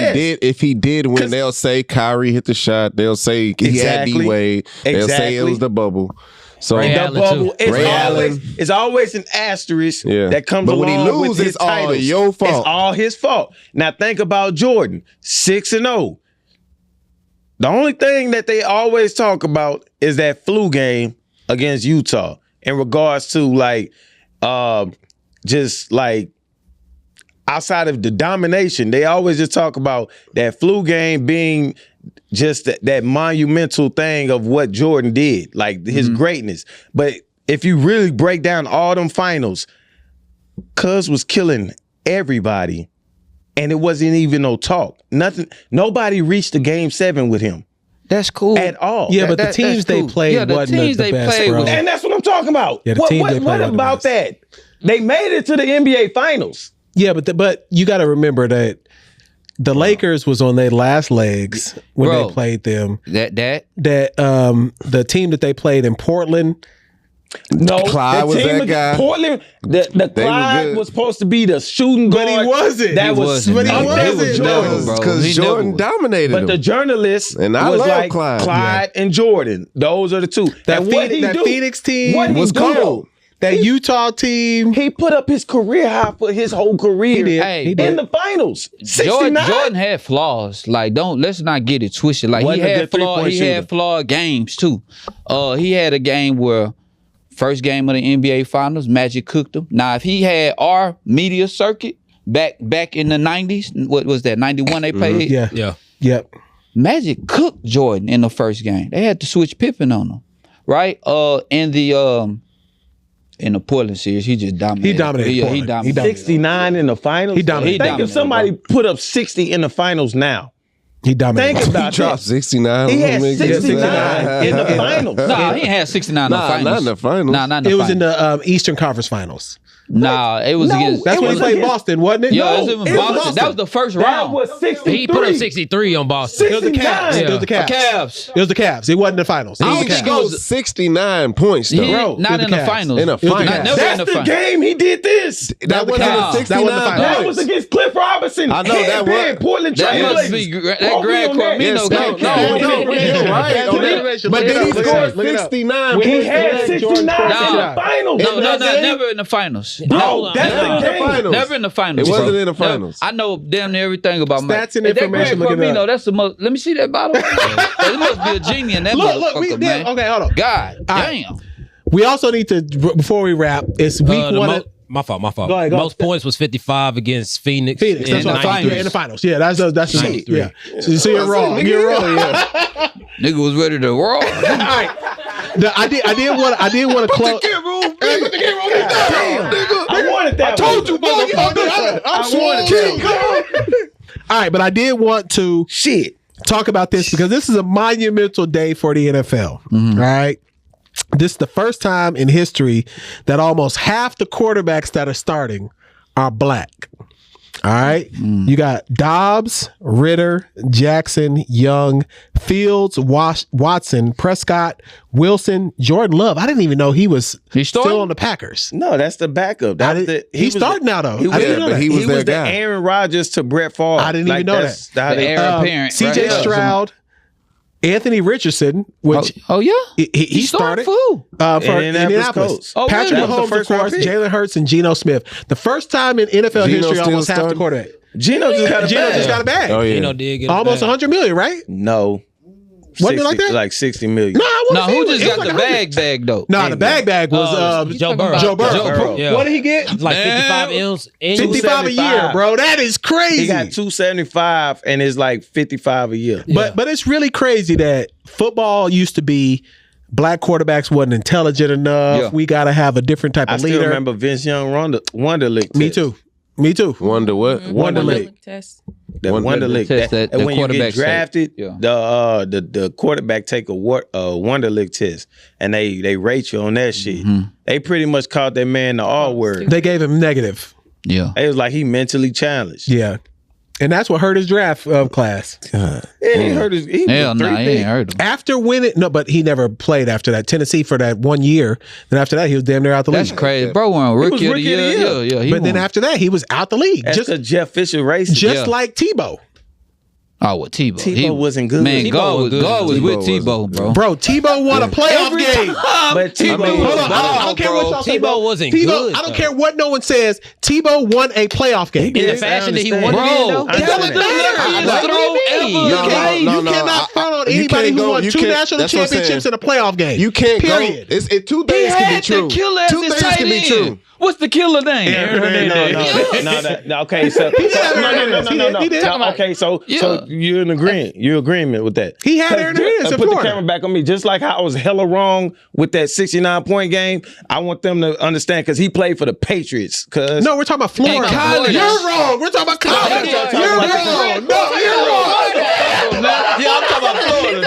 he did win, they'll say Kyrie hit the shot. They'll say he had D-Wade. They'll say it was the bubble. So it's always an asterisk that comes along when he loses, with his it's all titles. your fault. It's all his fault. Now think about Jordan, 6-0. The only thing that they always talk about is that flu game against Utah in regards to like just like outside of the domination. They always just talk about that flu game being just that monumental thing of what Jordan did, like his greatness. But if you really break down all them finals, Cuz was killing everybody, and it wasn't even no talk. Nobody reached the game 7 with him. That's cool. At all. Yeah, but the teams they played wasn't the best, bro. And that's what I'm talking about. Yeah, the teams they played what wasn't about the best. that? They made it to the NBA Finals. Yeah, but you got to remember that the Lakers was on their last legs when they played them. The team that they played in Portland. No, Clyde was that guy. Portland, the Clyde was supposed to be the shooting guard. But he wasn't. That was Jordan. Because Jordan dominated him. But the journalists and I was love like Clyde. and Jordan. Those are the two. That Phoenix team was cold. That Utah team. He put up his career high for his whole career. He did. In the finals. 69. Jordan had flaws. Like, let's not get it twisted. Like he had flawed games too. He had a game where first game of the NBA Finals, Magic cooked him. Now, if he had our media circuit back in the 90s, what was that, 91 they played? Yeah. Yep. Magic cooked Jordan in the first game. They had to switch Pippen on him, right? In the Portland series, he just dominated. He dominated. 69 in the finals? He dominated. Think if somebody put up 60 in the finals now. He dominated. Think about He dropped 69. He had 69 in the finals. Nah, he ain't had 69 in the finals. Not in the finals. Nah, not in the It was finals. in the Eastern Conference Finals. Nah, it was against. That's when he played Boston, wasn't it? Yeah, it was in Boston. That was the first That round. was 63. He put up 63 on Boston. It was the Cavs. Yeah. It was the Cavs. Cavs. It was the Cavs. It wasn't the finals. It was He the Cavs. scored 69 points, though. Not in the Cavs. finals. In a was the finals. Cavs. Never in That's the the finals. game he did this. That wasn't Cavs. 69 That wasn't the finals. That points. was against Cliff Robinson. I know that Headband, was. Portland That Trail must Blazers. be that Quote me Greg on that. Cormino. Yes, No, you're right. But then he scored 69 When he points. had 69 in Nah. the finals. No, never in the finals. Bro, that's Never the in the game. finals. Never in the finals. It wasn't bro. in the finals. I know damn near everything about Mike. Stats and Hey, that information, Greg look it Cormino, up. that's the most. Let me see that bottle. There must be a genie in that motherfucker, man. Okay, hold on. God right. damn. We also need to, before we wrap, it's week one. My fault. Go ahead. Most points was 55 against Phoenix. That's in what I'm in the finals. Yeah, that's the most. 93. Yeah. So you're wrong. You're wrong. Yeah. Nigga was ready to roll. All right. I did want to close. I wanted that. I told you, All right, but I did want to talk about this because this is a monumental day for the NFL. All right. This is the first time in history that almost half the quarterbacks that are starting are black. All right. You got Dobbs, Ritter, Jackson, Young, Fields, Watson, Prescott, Wilson, Jordan Love. I didn't even know he was still on the Packers. No, that's the backup. He's starting now, though. He was the Aaron Rodgers to Brett Favre. I didn't even know that. The heir apparent. C.J. Stroud, Anthony Richardson, which he started for Indianapolis. Patrick Mahomes, of course, Jalen Hurts, and Geno Smith. The first time in NFL history, almost half the quarterback. Geno just got a bag. Oh, yeah. Geno did get almost $100 million, right? No. Wasn't it like that? Like 60 million. No, who just got the bag though? No, the bag was Joe Burrow. Joe Burrow. Yeah. What did he get? Like 55 M's. 55 a year, bro. That is crazy. He got 275 and it's like 55 a year. But it's really crazy that football used to be black quarterbacks wasn't intelligent enough. Yeah. We got to have a different type of leader. I still remember Vince Young Wonderlic. Me too. Wonder what? Wonderlic test. The Wonderlic test. And when you get drafted, the quarterback take a Wonderlic test, and they rate you on that shit. They pretty much called that man the R word. They gave him negative. Yeah, it was like he mentally challenged. Yeah. And that's what hurt his draft class. And he hurt his. Hell no, he ain't hurt him. After winning, but he never played after that. Tennessee for that 1 year. Then after that, he was damn near out the league. That's crazy, bro. Won rookie of the year. Yeah. But then after that, he was out the league. That's just Jeff Fisher racing. Just like Tebow. Oh, well, Tebow. Tebow wasn't good. Man, God was with Tebow, bro. Bro, Tebow won a playoff game. But Tebow, hold on. I don't care what y'all say. Tebow wasn't good. I don't care what no one says. Tebow won a playoff game. In the fashion that he won it, though. It doesn't matter. You cannot front on anybody who won 2 national championships in a playoff game. You can't go. Two things can be true. Two things can be true. What's the killer name? No. Okay, so no. Okay, so you're in agreement. You're in agreement with that. He had Aaron Hernandez. Put the camera back on me. Just like how I was hella wrong with that 69-point game, I want them to understand because he played for the Patriots. No, we're talking about Florida. You're wrong. We're talking about college. You're wrong. No, you're wrong. Yeah, I'm talking about Florida.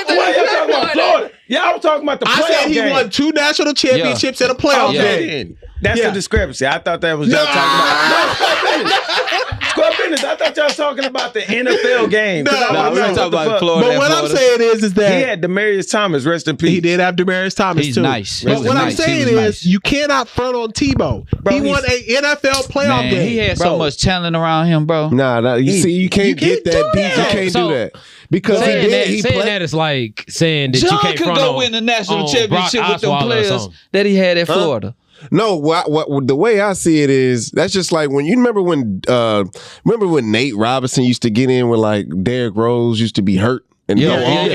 Why you talking about Florida? Yeah, I was talking about the playoff game. I said he won 2 national championships in a playoff game. That's the discrepancy. I thought that was y'all talking about. Square business. I thought y'all was talking about the NFL game. No, we're talking about Florida. But what I'm saying is that he had Demaryius Thomas. Rest in peace. He did have Demaryius Thomas He's too. Nice. But what I'm saying is you cannot front on Tebow. He won a NFL playoff game. He had so much talent around him, bro. Nah. You see, you can't get that deep. You can't do that. Because saying that is like saying that John you can't could go win the national championship with them players that he had at Florida. No, what the way I see it is that's just like when you remember when Nate Robinson used to get in with like Derrick Rose used to be hurt. And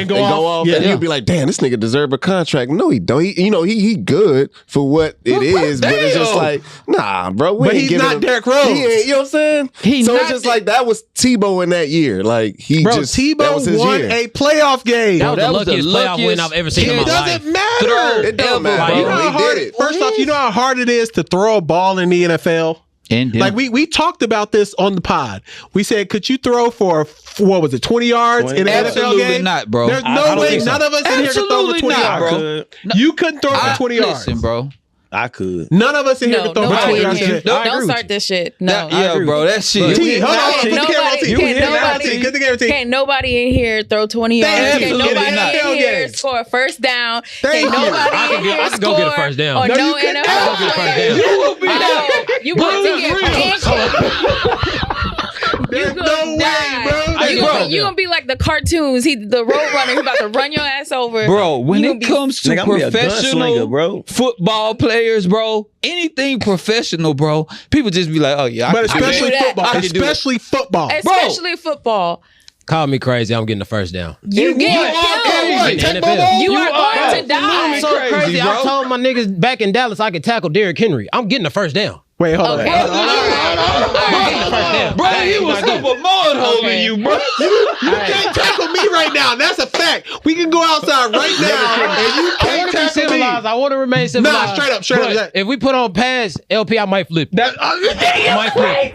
go off. And you'd be like, damn, this nigga deserve a contract. No, he don't. He good for what it is, but it's just like, nah, bro. But he's not Derrick Rose. You know what I'm saying? It's just like that was Tebow in that year. Like Tebow won a playoff game. That was the luckiest playoff win I've ever seen in my life. It doesn't matter. It don't matter. First off, you know how hard it is to throw a ball in the NFL? Like we talked about this on the pod. We said, could you throw for 20 yards in an NFL game? Absolutely not, bro. There's no way none of us in here could throw for 20 yards. Bro. You couldn't throw for 20 yards. Listen, bro. I could. None of us in here could throw for 20 yards. Don't start this shit. No. Bro, that shit. Can't nobody in here throw 20 yards. Can't nobody in here score a first down. Can't nobody in here score go get a first down. Or no NFL player. You will be there. You want to get pancaked. There's no way, bro. You gonna be like the cartoons. The road runner. He about to run your ass over. Bro, when it comes to professional football players, bro, anything professional, bro, people just be like, oh yeah, especially football. Especially football. Call me crazy. I'm getting the first down. You get killed. You are going to die. So crazy. I told my niggas back in Dallas I could tackle Derrick Henry. I'm getting the first down. Wait, hold on. Bro, he was up a mud hole in you, bro. You can't tackle me right now. That's a fact. We can go outside right now, and you can't tackle me. I want to remain civilized. Nah, straight up. If we put on pads, LP, I might flip. I might flip.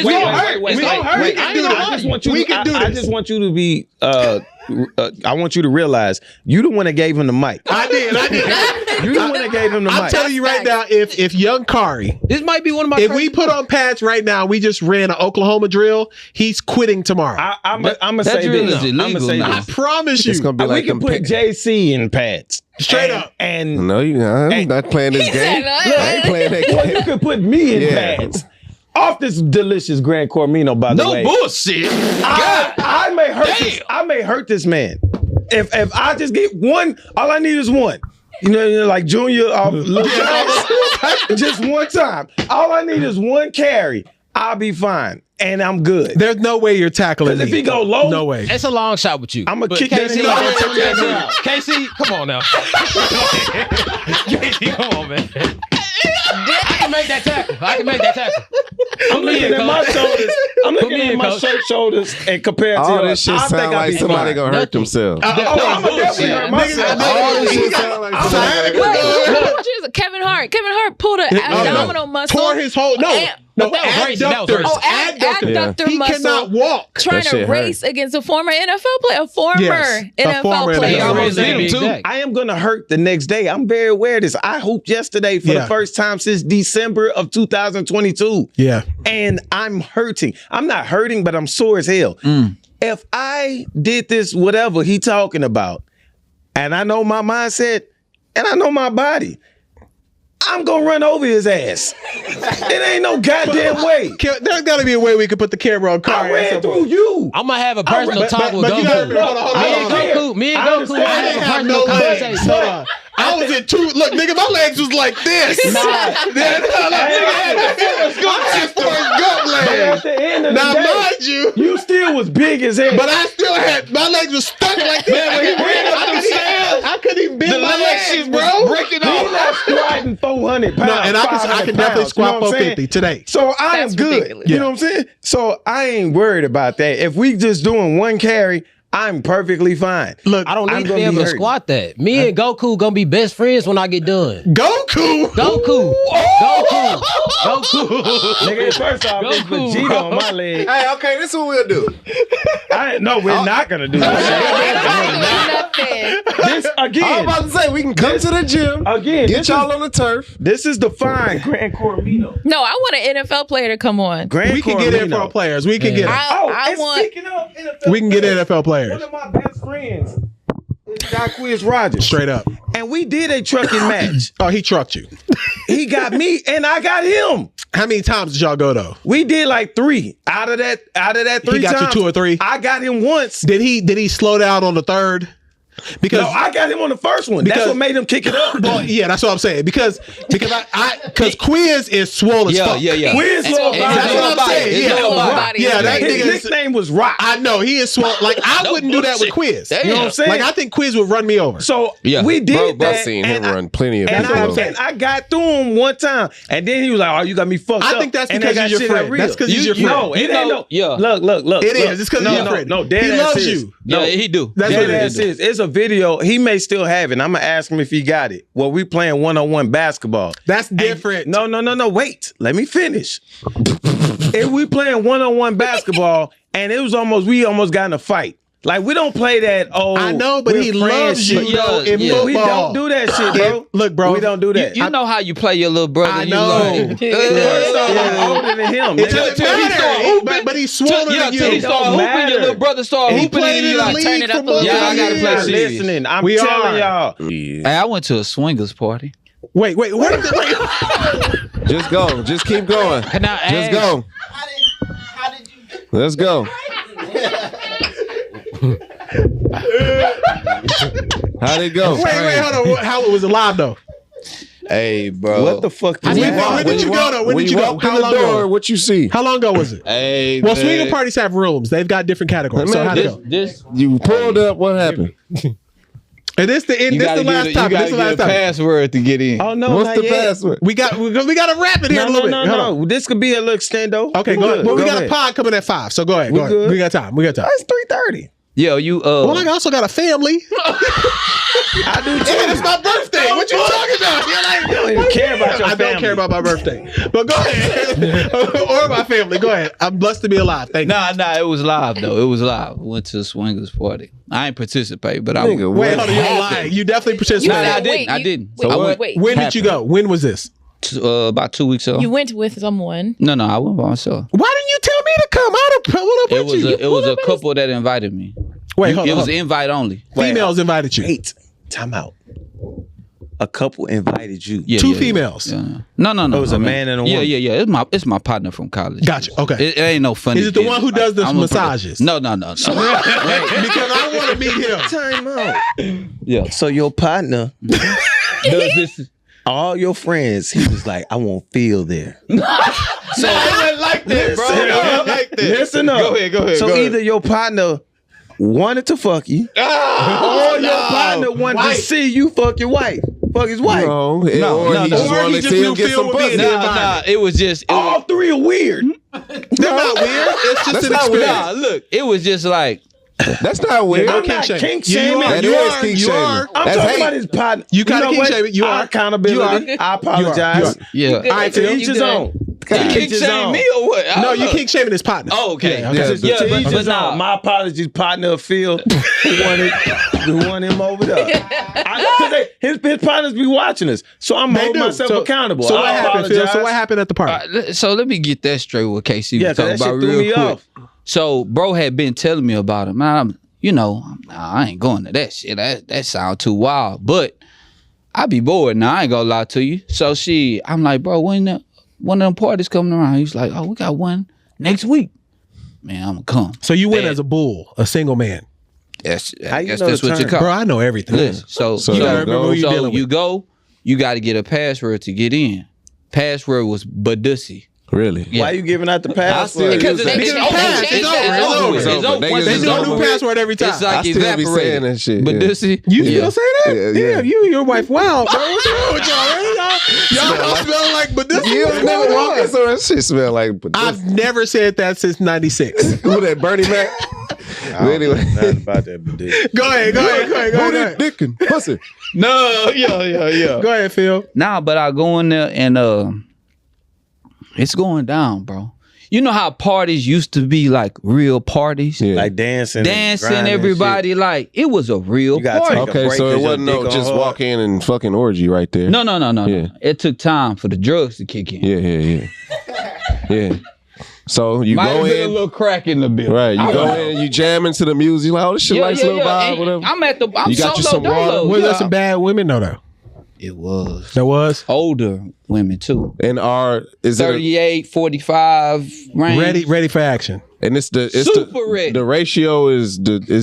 Wait. I just want you to be I want you to realize you the one that gave him the mic. I did. You the one that gave him the mic. I'm telling you right now, if young Kari, This might be one of my. if we put on pads right now, we just ran an Oklahoma drill, he's quitting tomorrow. I'm gonna that say drill this. is I'm gonna illegal say now. I this. promise you. It's gonna be We like can put JC in pads. Straight up. And No, I'm not playing this game. I ain't playing that well, game. you could put me in Yeah. pads. Off this delicious Grand Cormino, by the way. No bullshit. I may hurt this. I may hurt this man. If I just get one, all I need is one. You know, like Junior, just one time. All I need is one carry. I'll be fine, and I'm good. There's no way you're tackling 'Cause if me. he go low, no way. It's a long shot with you. I'm gonna But kick KC, that nigga. KC, come on now. KC, come on, man. I can make that tackle. I'm looking at my shoulders. I'm looking at my shirt shoulders and compared to All yours. this shit I think sound I'll like be somebody fine. gonna hurt themselves. I'm gonna definitely hurt myself. All this shit sound like somebody gonna hurt themselves. Kevin Hart pulled an abdominal muscle. Tore his whole That was racing. That was adductor. racing. Adductor He muscle. cannot walk. Trying That to shit race against a former NFL player. A former Yes, a NFL former player. He NFL almost hit him too. Exact. I am gonna hurt the next day. I'm very aware of this. I hooped yesterday for the first time since December of 2022. Yeah. And I'm hurting. I'm not hurting, but I'm sore as hell. If I did this, whatever he talking about, and I know my mindset and I know my body, I'm gonna run over his ass. It ain't no goddamn way. There's got to be a way we could put the camera on I Kari. ran through you. I'm gonna have a personal talk with but you gotta Goku. hold on. Me and I Goku understand. will I have didn't a have personal no legs. conversation. Hold on. I was in two. Look, nigga, my legs was like this. But at the end of Now, the day, mind you, you still was big as hell. but I still had my legs were stuck like this. Man, when he ran up them stairs, I couldn't even bend the my legs legs, was bro. breaking He's off. not squatting 400 pounds. No, and I can 500 definitely pounds, squat you know what I'm 450 saying? today. So I am That's good. ridiculous. You know what I'm saying? So I ain't worried about that. If we just doing one carry, I'm perfectly fine. Look, I don't I'm need to gonna be able be to hurting. squat that. Me and Goku gonna be best friends when I get done. Goku. Goku. Nigga, first off, it's Goku, Vegeta bro. on my leg. Hey, okay, this is what we'll do. No, we're not gonna do that. This I'm again. about to say we can come to the gym, Again, get this y'all is, on the turf. this is the fine Grand Cormino. No, I want an NFL player to come on. Grand We can get NFL players. We can get. I and want. speaking of NFL We can get players, NFL players. One of my best friends is Jacquizz Rogers. Straight up. And we did a trucking match. Oh, he trucked you. He got me and I got him. How many times did y'all go though? We did like 3. Out of that 3 He got times, you 2 or 3. I got him once. Did he slow down on the third? Because No, I got him on the first one. That's because- what made him kick it up. well, yeah, that's what I'm saying. Because Quiz is swole as fuck. Yeah. Quiz low And body. That's what I'm saying. His Yeah, low body. body. Yeah, that His nigga is. nickname was Rock. I know he is swole. Like I wouldn't do that with Quiz. Damn. You know what I'm saying? Like I think Quiz would run me over. So Yeah. we did I've that. seen him and run plenty of And people. I got through him one time, and then he was like, "Oh, you got me fucked up." I think that's And because that he's got your shit friend. real. That's because he's your friend. No, it ain't no. Yeah. Look. It is. It's 'cause he's your friend. No, He dead loves ass you. is. Yeah, No, he do. That's dead what it ass is. It's a video. He may still have it. I'm gonna ask him if he got it. Well, we playing 1-on-1 basketball. That's different. No. Wait. Let me finish. If we playing 1-on-1 basketball, and we almost got in a fight. Like we don't play that. Oh, I know, but we're he friends loves you shit. though in Yeah. football. We don't do that shit, bro. Look, bro. We don't do that. You know how you play your little brother. I you know. like, First off, I'm older than him. It nigga. doesn't Till he start matter. hooping. But he's swollen Yeah, than till he you. start don't hooping, matter. your little brother start He hooping, played and in you the like, league turn it up for a little most Yeah, I of gotta the play years. serious. Listening, I'm We telling are. y'all. Hey, I went to a swingers party. Wait. Just go. Just keep going. Can I Just ask? go. Let's go. How'd it go? Wait, hold on. How was it live though? Hey, bro. What the fuck? When did you go though? When did you go? How long ago? What you see? How long ago was it? Hey, Well, man. swinger parties have rooms. They've got different categories. So Man, how'd it go? This You pulled up. What happened? And this the end. you This gotta the last get topic. you This the gotta last get a topic. password to get in. Oh no, What's not the yet. password? We got to wrap it here a little bit. Hold on. No. This could be a little extendo. Okay, We go ahead. good. Well, we Go got ahead. a pod coming at 5, so go ahead. We Go ahead. good. We got time. It's 3:30. Yo, you Well, I also got a family. I do too. Yeah, it's my birthday. What you talking about? You're like, You don't even care about your I family. don't care about my birthday. But go ahead. Or my family. Go ahead. I'm blessed to be alive. Thank you. Nah, it was live though. It was live. Went to a swingers party. I ain't participate, but I Nigga, Wait, what hold on. You're happened? lying. You definitely You participated. I said, didn't. wait, I you- didn't. Wait, So wait, what wait. When did you go? When was this? About 2 weeks ago. You went with someone. No, I went by myself. Why didn't you tell me to come? I'd have pulled up It with you. was a couple that invited me. Wait, hold It on. was invite only. Females invited you. Wait, time out. A couple invited you. Yeah, Two yeah, females. Yeah. No. It was a man and a woman. Yeah. It's my partner from college. Gotcha. Okay. It ain't no funny. Is it the business. one who does the I'm a- massages? No. Because I want to meet him. Time out. Yeah. So your partner, Does this? all your friends, he was like, I won't feel there. So I wasn't like that, bro. I wasn't like that. Listen up. Go ahead. So go ahead. either your partner wanted to fuck you, or your partner wanted to see you fuck your wife. Fuck his wife. No, or he just Or wanted he to just see him will get feel some with being pussy. there. Nah. It was just. All three are weird. They're not weird. It's just That's an not weird. experience. Look. It was just like. That's not weird. no I'm kink not shaming. kink You shaming. are. That You is are. kink You shaming. are. I'm That's talking hate. about his partner. You kinda know kink what? shaming. You are. Accountability. You are. I apologize. Yeah. All right, To Phil. each his own. You To each kink his shame own. me or what? I No, don't you know. kink shaming his partner. Oh, okay. Yeah, Yeah, okay. To Yeah, each but his nah. own. My apologies, partner of Phil, who wanted him over there. Because his partners be watching us, so I'm They holding do. myself So- accountable. So what I happened, Phil? So apologize. what happened at the party? So let me get that straight with KC. Yeah, was talking 'cause that about shit threw real me quick. off. So bro had been telling me about him. And I ain't going to that shit. That sound too wild. But I be bored now. I ain't gonna lie to you. So I'm like, bro, when one of them parties coming around? He's like, oh, we got one next week. Man, I'm gonna come. So you went Man. as a bull, a single man. I How you guess know that's the what you term? call. Bro, I know everything. Listen, so So you gotta you remember who go. you're dealing with. you go. You got to get a password to get in. Password was Badussy. Really? Yeah. Why you giving out the still password? Because use that. it's It's over. passed. It's over. It's It's over. over. Once Niggas it's is They do a over new with, password every time. It's like I still be saying evaporated. that shit. But yeah. Badussy, You yeah. still say that? Yeah, Yeah, yeah. you, your wife, wow, bro. What's wrong with y'all? Man? Y'all smell like, but this You is never walking, so that shit smell like. I've never said that since '96. Who that Bernie Mac? But anyway, Nothing about that, but this. Go ahead. who that dick and pussy? No, yeah. Go ahead, Phil. Nah, but I go in there and it's going down, bro. You know how parties used to be like real parties? Yeah. Like dancing, grinding everybody and like it was a real You gotta party. take a Okay, break so it 'cause your wasn't no dick just on hard. walk in and fucking orgy right there. No. Yeah. It took time for the drugs to kick in. Yeah. So you Might go have been a in, little crack in the building. right? You I go don't know. in, you jam into the music. Like, oh, this shit nice little vibe, And whatever. I'm You got you solo some water? dolo. Was Yeah. there some bad women? No, though. It was. There was. Older women too. And is it? 38, 45 range. Ready for action. And it's Super ready. the ratio is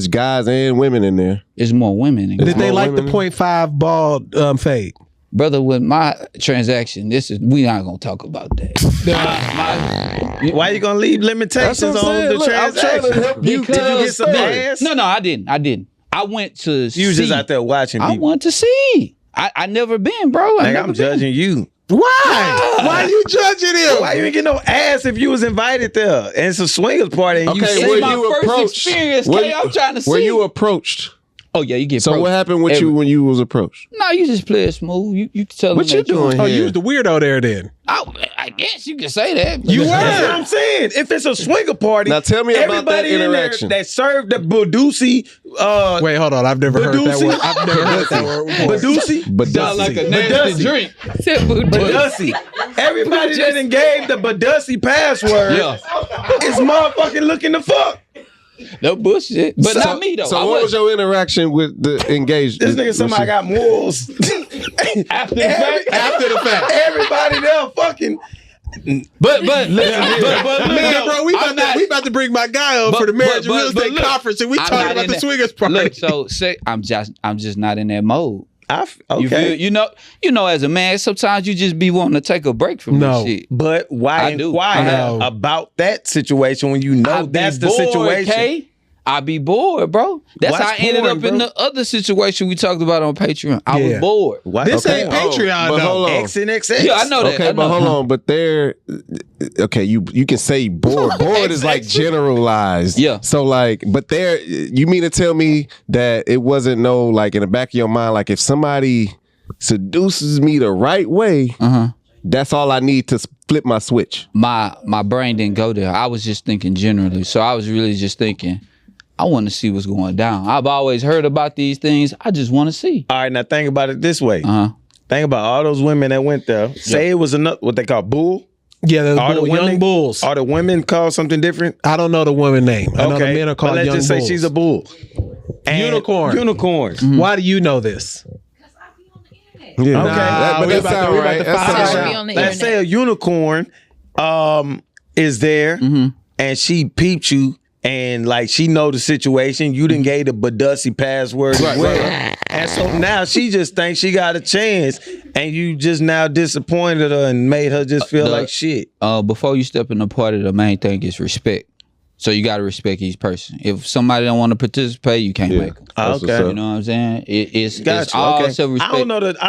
guys and women in there. There's more women in Did it. they more like the women. 0.5 bald fade? Brother, with my transaction, we not gonna talk about that. Why you gonna leave limitations That's what I'm on saying. the Look, I'm trying to transaction? help you. Did you get some ass? No, I didn't. I went to You was see. just out there watching I people. want to see. I never been, bro. Like, I'm judging you. Why? Why you judging him? Why you ain't get no ass if you was invited there? And it's a swingers party and you Okay, see were It's my you first approached? experience, Were- K. I'm trying to see. Were you approached? Oh yeah, you get. So what happened with you when you was approached? No, you just play it smooth. You can tell What them you that doing Oh, here? you was the weirdo there then. I guess you can say that. You That's what were. I'm saying. If it's a swinger party, Now tell me about that everybody in there interaction. that served the Badusi, Wait, hold on. I've never heard that Badusi? word. I've never heard that word before. Badusi, But Sound like a nasty Badussy. drink. Badusi. Everybody that done gave the Badusi password Yeah, is motherfucking looking to fuck. no bullshit. But not me though. So I what was wasn't. your interaction with the engaged? This nigga somebody got morals. After the fact? After the fact. Everybody there fucking. But Man, bro, we about to bring my guy up for the marriage and real estate look, conference, and we I'm talking not about in the that- swingers party. Look, so say I'm just not in that mode. You feel, Okay. you know, as a man, sometimes you just be wanting to take a break from No. this shit. But why I do. inquire I know. about that situation when you know I be that's the bored, situation? K. I be bored, bro. That's Watch how I ended porn, up in bro. the other situation we talked about on Patreon. I was bored. This ain't Patreon but though. hold on. X and XX. Yeah, I know that. Okay, but hold on. But there, okay, you can say bored. Bored is like generalized. Yeah. So like, but there, you mean to tell me that it wasn't no like in the back of your mind, like if somebody seduces me the right way, that's all I need to flip my switch. My brain didn't go there. I was just thinking generally. So I was really just thinking, I want to see what's going down. I've always heard about these things. I just want to see. All right, now think about it this way. Think about all those women that went there. Say it was another, what they call bull. Yeah, the Are the young women- bulls. Are the women called something different? I don't know the woman name. I know the Okay, men are called but let's young just bulls. say she's a bull. And Unicorn. Unicorns. Why do you know this? Yeah, Nah, but we that about to- sound we about right. to That find sound out. Be right. on the Let's say internet. a unicorn is there and she peeped you and like she know the situation. You done gave the Badussi password as well. And so now she just thinks she got a chance and you just now disappointed her and made her just feel like shit. Before you step in the party, the main thing is respect. So you got to respect each person. If somebody don't want to participate, you can't make them. That's what's Okay. up. You know what I'm saying? It's Gotcha. all Okay. self-respect. I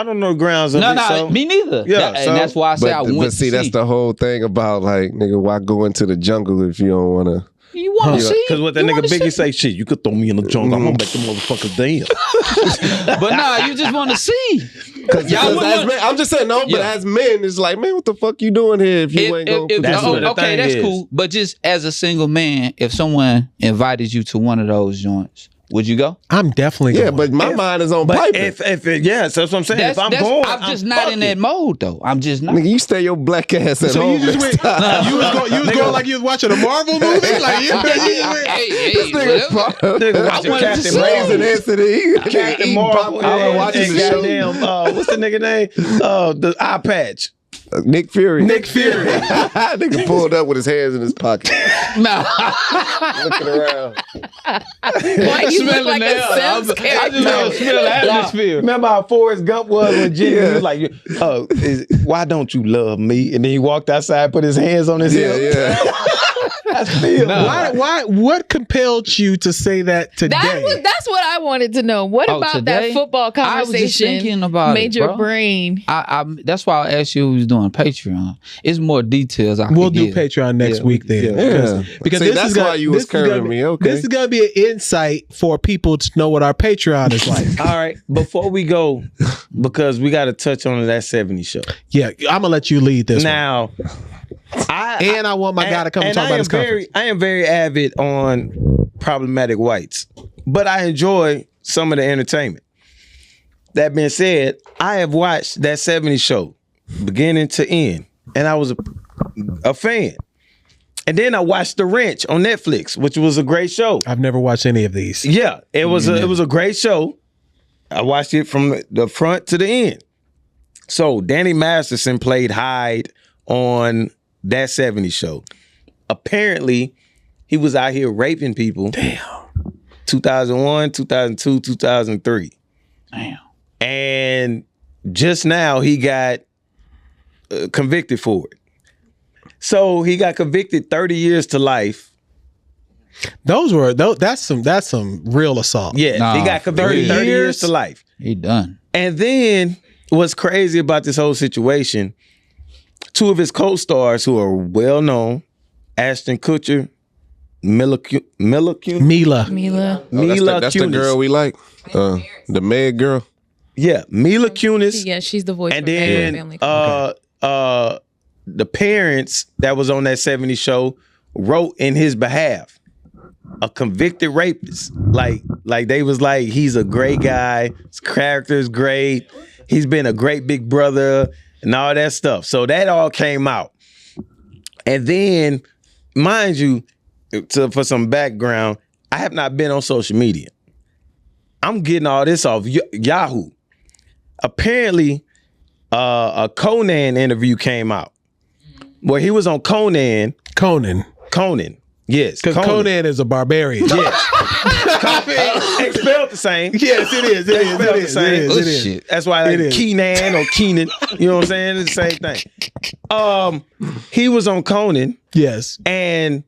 don't know the grounds of No, it. So. me neither. Yeah, And so- that's why I say I went But see, to that's the whole thing about like, nigga, why go into the jungle if you don't want to? You want to see? Because what that You nigga wanna Biggie see? say, shit, you could throw me in the jungle. I'm gonna make the motherfuckers dance. But nah, you just want to see. Because Y'all wouldn't as want- men, I'm just saying, no, but Yeah. as men, it's like, man, what the fuck you doing here if you ain't going to That's what the okay, thing that's is. cool. But just as a single man, if someone invited you to one of those joints, would you go? I'm definitely Yeah, going. but my mind is on But piping. yes, that's what I'm saying. If I'm going, I'm just not in that mode though. I'm just not. Nigga, you stay your black ass at So home. you just next went. time. You was going like you was watching a Marvel movie. Like you went. Hey, Nigga, whatever. nigga I watching wanted to Captain see Raising Marvel. Anthony. Captain Marvel. I was watching and the show. goddamn, what's the nigga name? The eye patch. Nick Fury. Nick Fury. Nigga pulled up with his hands in his pocket, Nah. looking around. Why you look like a Sims I character? just want to smell the atmosphere. Remember how Forrest Gump was when Jimmy was like, why don't you love me? And then he walked outside, put his hands on his Yeah, hip. yeah. That's Phil. Why? What compelled you to say that today? That's what I wanted to know. What Oh, about today? that football I was just conversation thinking about made it, your bro. brain? That's why I asked you who was doing Patreon. It's more details I We'll could do give. Patreon next Yeah, week then. Yeah. Because See, this that's is gonna, why you was this is gonna curving be- me. Okay. This is gonna be an insight for people to know what our Patreon is like. All right, before we go, because we got to touch on that 70 show. Yeah, I'm gonna let you lead this Now, I want my guy to come and talk about his conference. I am very avid on problematic whites, but I enjoy some of the entertainment. That being said, I have watched that 70 show beginning to end, and I was a fan. And then I watched The Wrench on Netflix, which was a great show. I've never watched any of these. Yeah, it was a great show. I watched it from the front to the end. So Danny Masterson played Hyde on that 70s show. Apparently, he was out here raping people. Damn. 2001, 2002, 2003. Damn. And just now he got convicted for it. So he got convicted 30 years to life. That's some real assault. Yeah, Nah, he got convicted 30 years to life. He done. And then what's crazy about this whole situation, two of his co-stars who are well known, Ashton Kutcher, Mila Kunis. That's the girl we like. The Meg girl. Yeah, Mila Kunis. Yeah, she's the voice And for then Family. the parents that was on that 70s show wrote in his behalf. A convicted rapist. Like they was like, he's a great guy. His character is great. He's been a great big brother and all that stuff. So that all came out. And then, mind you, for some background, I have not been on social media. I'm getting all this off Yahoo. Apparently, a Conan interview came out where he was on Conan. Conan. Yes. Because Conan is a barbarian. Yes. It's spelled the same. Yes, it is. It spelled the is. same. It is. It is. Shit. That's why It is. Keenan or Keenan. You know what I'm saying? It's the same thing. He was on Conan Yes. and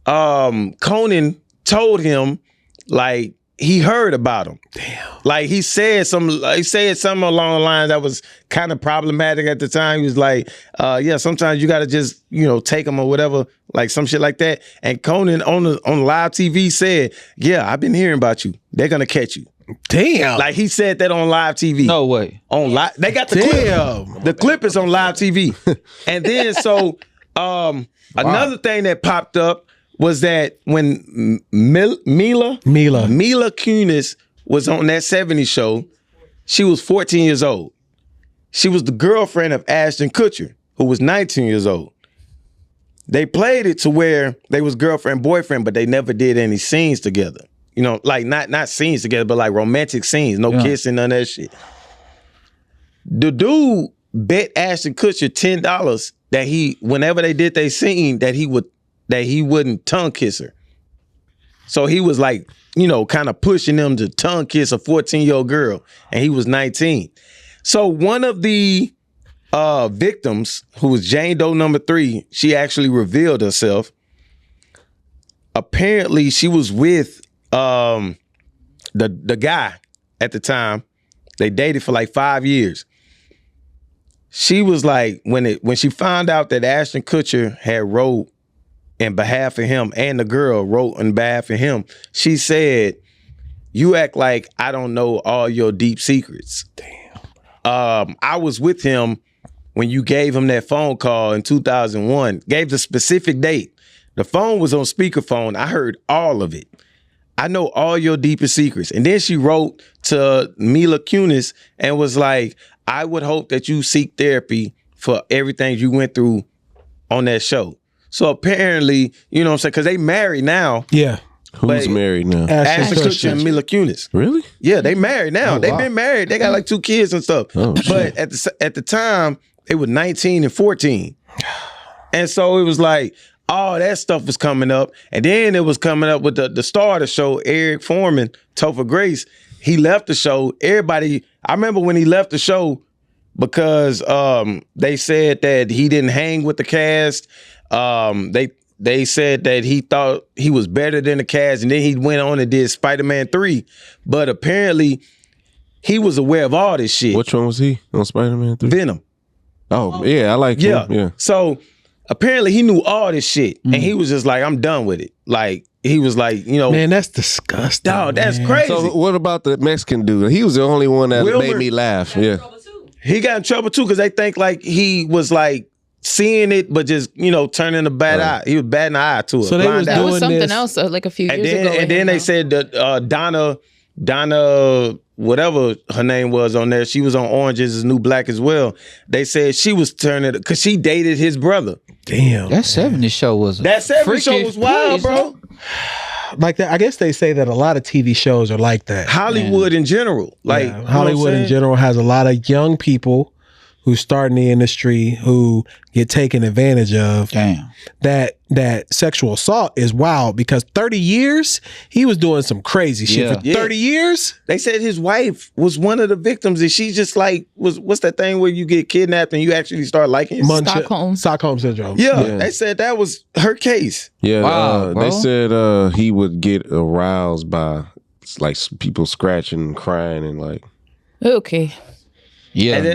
Conan told him like he heard about him. Damn. Like he said something along the lines that was kind of problematic at the time. He was like, yeah, sometimes you gotta just, take them or whatever, like some shit like that. And Conan on live TV said, yeah, I've been hearing about you. They're gonna catch you. Damn. Like he said that on live TV. No way. On live, they got the clip. The clip is on live TV. And then another thing that popped up was that when Mila Kunis was on that 70s show, she was 14 years old. She was the girlfriend of Ashton Kutcher, who was 19 years old. They played it to where they was girlfriend, boyfriend, but they never did any scenes together. Like not scenes together, but like romantic scenes, no kissing, none of that shit. The dude bet Ashton Kutcher $10 that whenever they did their scene, that he wouldn't tongue kiss her. So he was like, kind of pushing them to tongue kiss a 14-year-old girl, and he was 19. So one of the victims, who was Jane Doe number 3, she actually revealed herself. Apparently, she was with the guy at the time. They dated for like 5 years. She was like, when she found out that Ashton Kutcher had wrote in behalf of him and the girl wrote in behalf of him, she said, you act like I don't know all your deep secrets. Damn. I was with him when you gave him that phone call in 2001, gave the specific date. The phone was on speakerphone. I heard all of it. I know all your deepest secrets. And then she wrote to Mila Kunis and was like, I would hope that you seek therapy for everything you went through on that show. So apparently, you know what I'm saying? Because they married now. Yeah. Who's married now? Ashton Kutcher and Mila Kunis. Really? Yeah, they married now. Oh, They've been married. They got like 2 kids and stuff. Oh, but at the time, they were 19 and 14. And so it was like, all that stuff was coming up. And then it was coming up with the star of the show, Eric Foreman, Topher Grace. He left the show. Everybody, I remember when he left the show because they said that he didn't hang with the cast. They said that he thought he was better than the cast, and then he went on and did Spider-Man 3. But apparently, he was aware of all this shit. Which one was he on Spider-Man 3? Venom. Oh, yeah, I like him. Yeah. So apparently he knew all this shit, and he was just like, I'm done with it. Like, he was like, Man, that's disgusting. Dog, that's crazy. So what about the Mexican dude? He was the only one that made me laugh. Yeah. He got in trouble too because they think like he was like seeing it, but just turning a bad eye. He was batting an eye to it. So they was That doing was something this. else like a few years ago. And then they said that Donna, whatever her name was on there, she was on Orange Is the New Black as well. They said she was turning because she dated his brother. Damn. That 70s show was That 70s show was wild, bro. Like that. I guess they say that a lot of TV shows are like that. Hollywood in general, like Hollywood in general has a lot of young people who start in the industry who get taken advantage of. Damn. That sexual assault is wild because 30 years he was doing some crazy shit for 30 years. They said his wife was one of the victims, and she just like what's that thing where you get kidnapped and you actually start liking it? Stockholm syndrome. Yeah, they said that was her case. Yeah, Wow, they said he would get aroused by like people scratching and crying and like. Okay. Yeah. And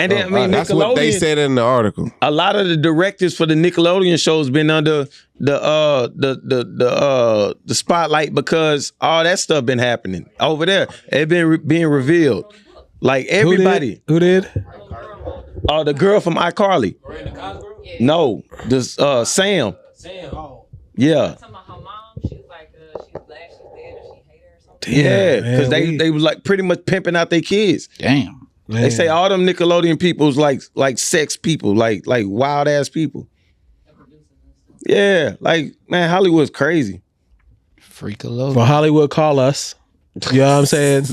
then I mean, that's what they said in the article. A lot of the directors for the Nickelodeon shows been under the spotlight because all that stuff been happening over there. It been being revealed. Like everybody. Who did? The girl from iCarly. No, this Sam. Yeah. Yeah, because they was like pretty much pimping out their kids. Damn. Man. They say all them Nickelodeon people's like sex people, like wild ass people. Yeah, like man, Hollywood's crazy. Freak-a-load. For Hollywood, call us. You know what I'm saying?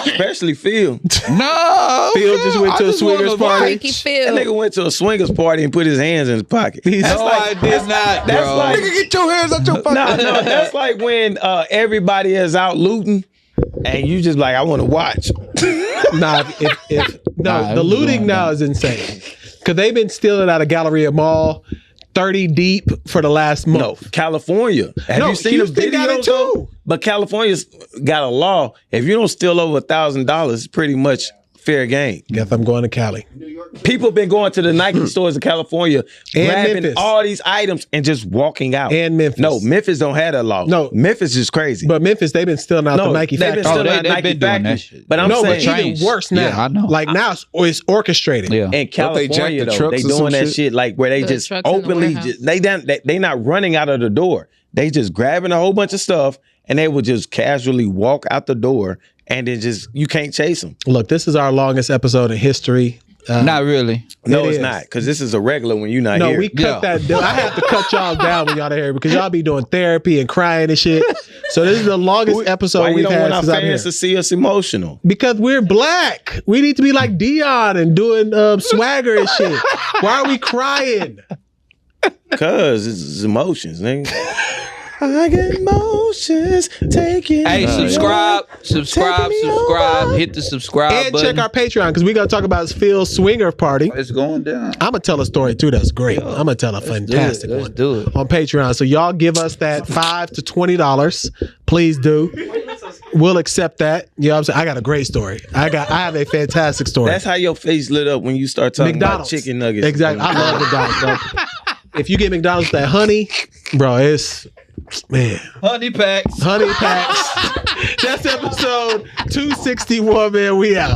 Especially Phil. No, Phil just went to a swingers party. Freaky Phil. That nigga went to a swingers party and put his hands in his pocket. I did not, that's bro. like, Nigga, get your hands out your pocket. No, that's like when everybody is out looting and you just like, I want to watch. The looting now is insane because they've been stealing out of Galleria Mall 30 deep for the last month. No, California. Have No, you seen Houston the videos got it too. though? But California's got a law. If you don't steal over $1,000, it's pretty much fair game. Guess I'm going to Cali. People been going to the Nike stores in California, And grabbing Memphis. all these items and just walking out. And Memphis. No, Memphis don't have that law. No. Memphis is crazy. But Memphis, they've been stealing out the Nike they've factory. been stealing out they've Nike been doing factory. that shit. But I'm No, but saying, even worse now. Yeah, I know. Like now, it's orchestrated. Yeah. in they California, jack the though, trucks they or some doing that shit? shit like where they The just trucks in the openly, warehouse. they not running out of the door. They just grabbing a whole bunch of stuff and they will just casually walk out the door and then just, you can't chase them. Look, this is our longest episode in history. Not really. No, It it's is. not, because this is a regular when you're not No, here. we cut that down. I have to cut y'all down when y'all are here because y'all be doing therapy and crying and shit. So this is the longest episode Why you we've don't had want our since I'm here. fans to see us emotional? Because we're black. We need to be like Deion and doing swagger and shit. Why are we crying? Because it's emotions, nigga. I get emotions taking. Hey, me subscribe, away. subscribe, Taking me subscribe. away. Hit the subscribe And button. check our Patreon because we're going to talk about Phil's swinger party. It's going down. I'm going to tell a story too that's great. I'm going to tell a fantastic Let's one do it. on Patreon. So y'all give us that $5 to $20. Please do. We'll accept that. You know what I'm saying? I got a great story. I have a fantastic story. That's how your face lit up when you start talking McDonald's. about chicken nuggets. Exactly. I love McDonald's, bro. If you get McDonald's with that honey, bro, it's, man. Honey packs. Honey packs. That's episode 261, man. We out.